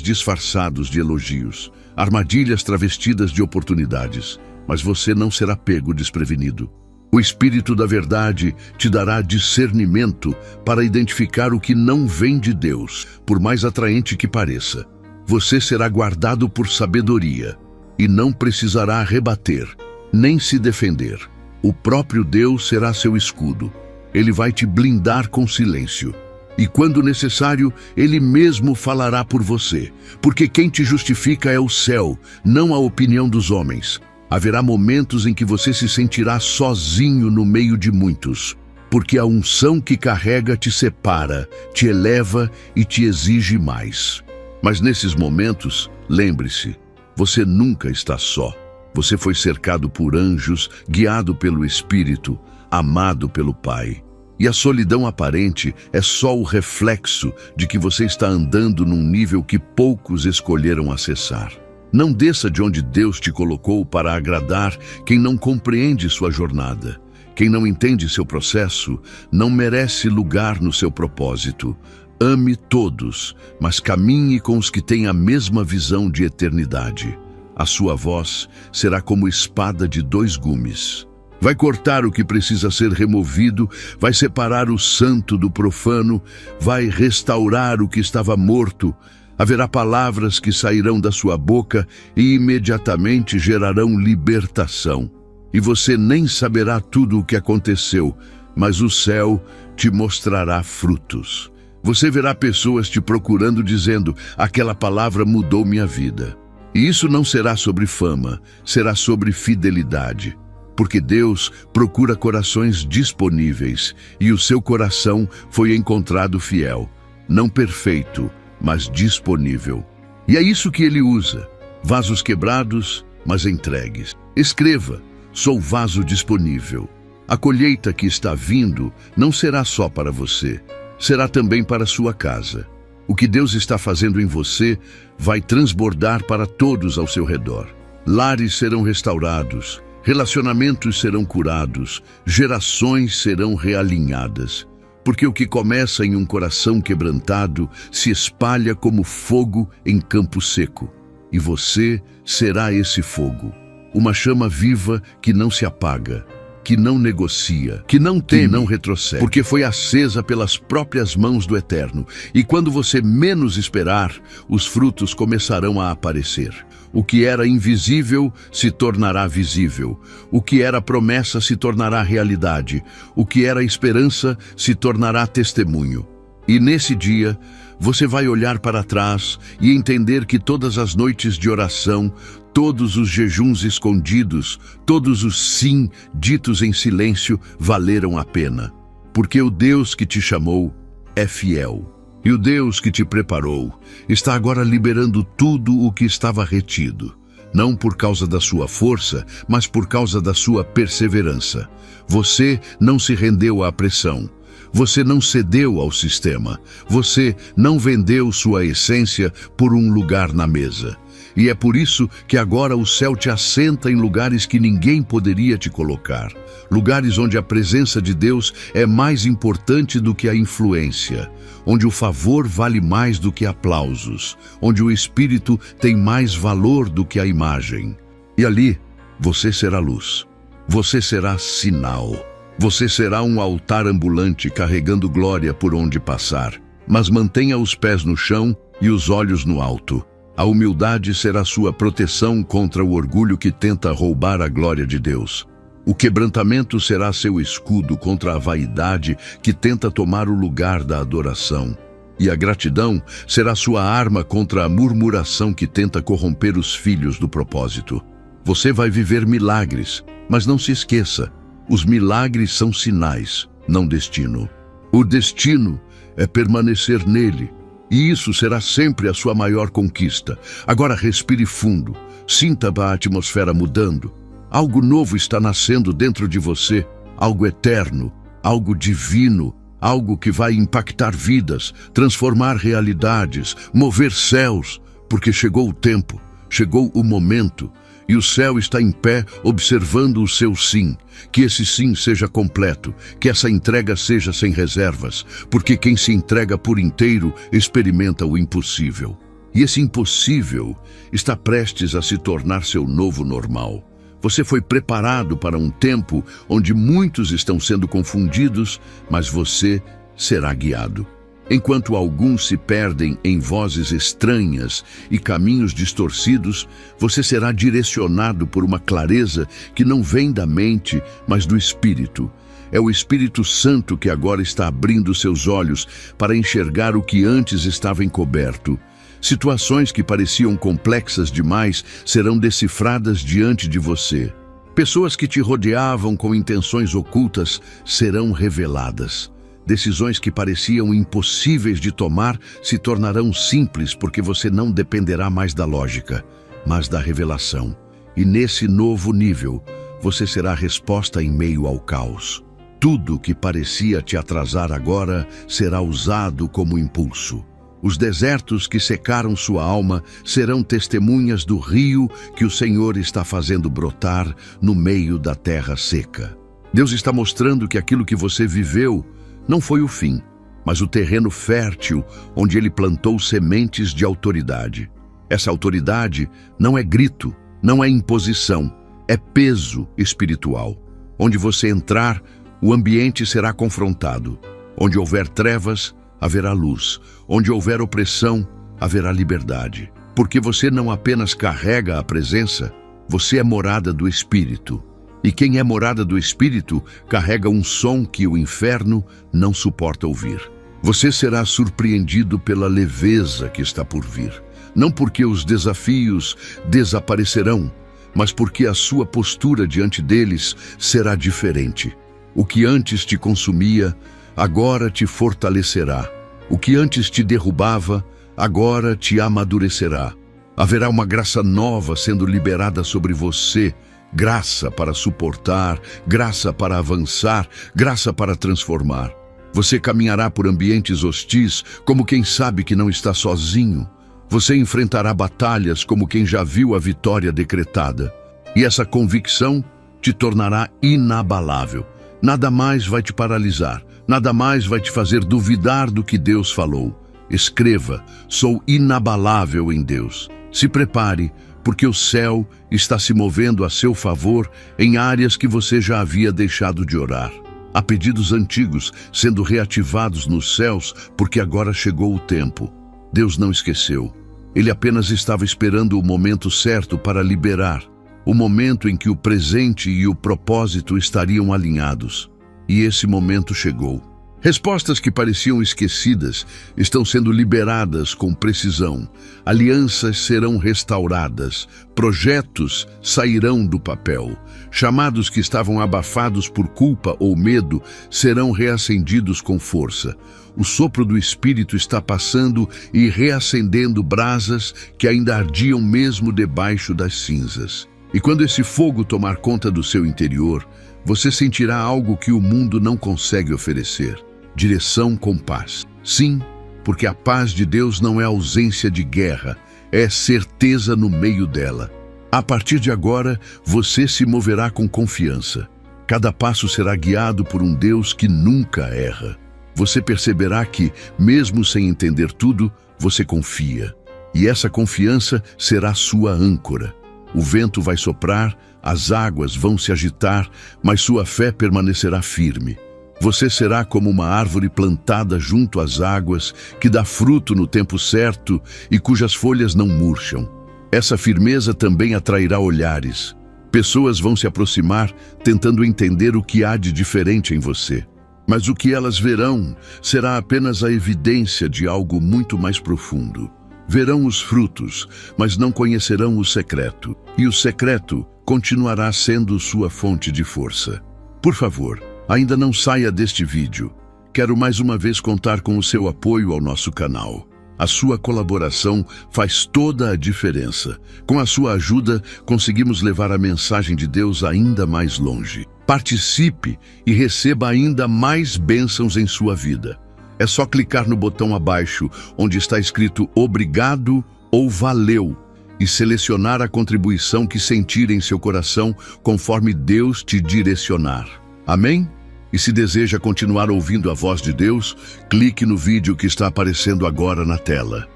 disfarçados de elogios, armadilhas travestidas de oportunidades. Mas você não será pego desprevenido. O Espírito da Verdade te dará discernimento para identificar o que não vem de Deus, por mais atraente que pareça. Você será guardado por sabedoria e não precisará rebater, nem se defender. O próprio Deus será seu escudo. Ele vai te blindar com silêncio. E quando necessário, Ele mesmo falará por você, porque quem te justifica é o céu, não a opinião dos homens. Haverá momentos em que você se sentirá sozinho no meio de muitos, porque a unção que carrega te separa, te eleva e te exige mais. Mas nesses momentos, lembre-se, você nunca está só. Você foi cercado por anjos, guiado pelo Espírito, amado pelo Pai. E a solidão aparente é só o reflexo de que você está andando num nível que poucos escolheram acessar. Não desça de onde Deus te colocou para agradar quem não compreende sua jornada. Quem não entende seu processo não merece lugar no seu propósito. Ame todos, mas caminhe com os que têm a mesma visão de eternidade. A sua voz será como espada de 2 gumes. Vai cortar o que precisa ser removido, vai separar o santo do profano, vai restaurar o que estava morto. Haverá palavras que sairão da sua boca e imediatamente gerarão libertação. E você nem saberá tudo o que aconteceu, mas o céu te mostrará frutos. Você verá pessoas te procurando dizendo: aquela palavra mudou minha vida. E isso não será sobre fama, será sobre fidelidade. Porque Deus procura corações disponíveis, e o seu coração foi encontrado fiel, não perfeito, mas disponível. E é isso que ele usa, vasos quebrados, mas entregues. Escreva: sou vaso disponível. A colheita que está vindo não será só para você, será também para sua casa. O que Deus está fazendo em você vai transbordar para todos ao seu redor. Lares serão restaurados, relacionamentos serão curados, gerações serão realinhadas. Porque o que começa em um coração quebrantado se espalha como fogo em campo seco. E você será esse fogo, uma chama viva que não se apaga, que não negocia, que não teme, que não retrocede, porque foi acesa pelas próprias mãos do Eterno. E quando você menos esperar, os frutos começarão a aparecer. O que era invisível se tornará visível. O que era promessa se tornará realidade. O que era esperança se tornará testemunho. E nesse dia, você vai olhar para trás e entender que todas as noites de oração, todos os jejuns escondidos, todos os sim ditos em silêncio valeram a pena. Porque o Deus que te chamou é fiel. E o Deus que te preparou está agora liberando tudo o que estava retido. Não por causa da sua força, mas por causa da sua perseverança. Você não se rendeu à pressão. Você não cedeu ao sistema. Você não vendeu sua essência por um lugar na mesa. E é por isso que agora o céu te assenta em lugares que ninguém poderia te colocar. Lugares onde a presença de Deus é mais importante do que a influência. Onde o favor vale mais do que aplausos. Onde o Espírito tem mais valor do que a imagem. E ali, você será luz. Você será sinal. Você será um altar ambulante carregando glória por onde passar. Mas mantenha os pés no chão e os olhos no alto. A humildade será sua proteção contra o orgulho que tenta roubar a glória de Deus. O quebrantamento será seu escudo contra a vaidade que tenta tomar o lugar da adoração. E a gratidão será sua arma contra a murmuração que tenta corromper os filhos do propósito. Você vai viver milagres, mas não se esqueça, os milagres são sinais, não destino. O destino é permanecer nele. E isso será sempre a sua maior conquista. Agora respire fundo, sinta a atmosfera mudando. Algo novo está nascendo dentro de você, algo eterno, algo divino, algo que vai impactar vidas, transformar realidades, mover céus, porque chegou o tempo, chegou o momento, e o céu está em pé observando o seu sim. Que esse sim seja completo, que essa entrega seja sem reservas, porque quem se entrega por inteiro experimenta o impossível. E esse impossível está prestes a se tornar seu novo normal. Você foi preparado para um tempo onde muitos estão sendo confundidos, mas você será guiado. Enquanto alguns se perdem em vozes estranhas e caminhos distorcidos, você será direcionado por uma clareza que não vem da mente, mas do Espírito. É o Espírito Santo que agora está abrindo seus olhos para enxergar o que antes estava encoberto. Situações que pareciam complexas demais serão decifradas diante de você. Pessoas que te rodeavam com intenções ocultas serão reveladas. Decisões que pareciam impossíveis de tomar se tornarão simples porque você não dependerá mais da lógica, mas da revelação. E nesse novo nível, você será a resposta em meio ao caos. Tudo que parecia te atrasar agora será usado como impulso. Os desertos que secaram sua alma serão testemunhas do rio que o Senhor está fazendo brotar no meio da terra seca. Deus está mostrando que aquilo que você viveu não foi o fim, mas o terreno fértil onde ele plantou sementes de autoridade. Essa autoridade não é grito, não é imposição, é peso espiritual. Onde você entrar, o ambiente será confrontado. Onde houver trevas, haverá luz. Onde houver opressão, haverá liberdade. Porque você não apenas carrega a presença, você é morada do Espírito. E quem é morada do Espírito carrega um som que o inferno não suporta ouvir. Você será surpreendido pela leveza que está por vir. Não porque os desafios desaparecerão, mas porque a sua postura diante deles será diferente. O que antes te consumia, agora te fortalecerá. O que antes te derrubava, agora te amadurecerá. Haverá uma graça nova sendo liberada sobre você, graça para suportar, graça para avançar, graça para transformar. Você caminhará por ambientes hostis como quem sabe que não está sozinho. Você enfrentará batalhas como quem já viu a vitória decretada. E essa convicção te tornará inabalável. Nada mais vai te paralisar, nada mais vai te fazer duvidar do que Deus falou. Escreva: sou inabalável em Deus. Se prepare, porque o céu está se movendo a seu favor em áreas que você já havia deixado de orar. Há pedidos antigos sendo reativados nos céus, porque agora chegou o tempo. Deus não esqueceu. Ele apenas estava esperando o momento certo para liberar. O momento em que o presente e o propósito estariam alinhados. E esse momento chegou. Respostas que pareciam esquecidas estão sendo liberadas com precisão. Alianças serão restauradas. Projetos sairão do papel. Chamados que estavam abafados por culpa ou medo serão reacendidos com força. O sopro do Espírito está passando e reacendendo brasas que ainda ardiam mesmo debaixo das cinzas. E quando esse fogo tomar conta do seu interior, você sentirá algo que o mundo não consegue oferecer. Direção com paz. Sim, porque a paz de Deus não é ausência de guerra, é certeza no meio dela. A partir de agora, você se moverá com confiança. Cada passo será guiado por um Deus que nunca erra. Você perceberá que, mesmo sem entender tudo, você confia. E essa confiança será sua âncora. O vento vai soprar, as águas vão se agitar, mas sua fé permanecerá firme. Você será como uma árvore plantada junto às águas, que dá fruto no tempo certo e cujas folhas não murcham. Essa firmeza também atrairá olhares. Pessoas vão se aproximar, tentando entender o que há de diferente em você. Mas o que elas verão será apenas a evidência de algo muito mais profundo. Verão os frutos, mas não conhecerão o secreto. E o secreto continuará sendo sua fonte de força. Por favor, ainda não saia deste vídeo. Quero mais uma vez contar com o seu apoio ao nosso canal. A sua colaboração faz toda a diferença. Com a sua ajuda, conseguimos levar a mensagem de Deus ainda mais longe. Participe e receba ainda mais bênçãos em sua vida. É só clicar no botão abaixo, onde está escrito Obrigado ou Valeu, e selecionar a contribuição que sentir em seu coração conforme Deus te direcionar. Amém? E se deseja continuar ouvindo a voz de Deus, clique no vídeo que está aparecendo agora na tela.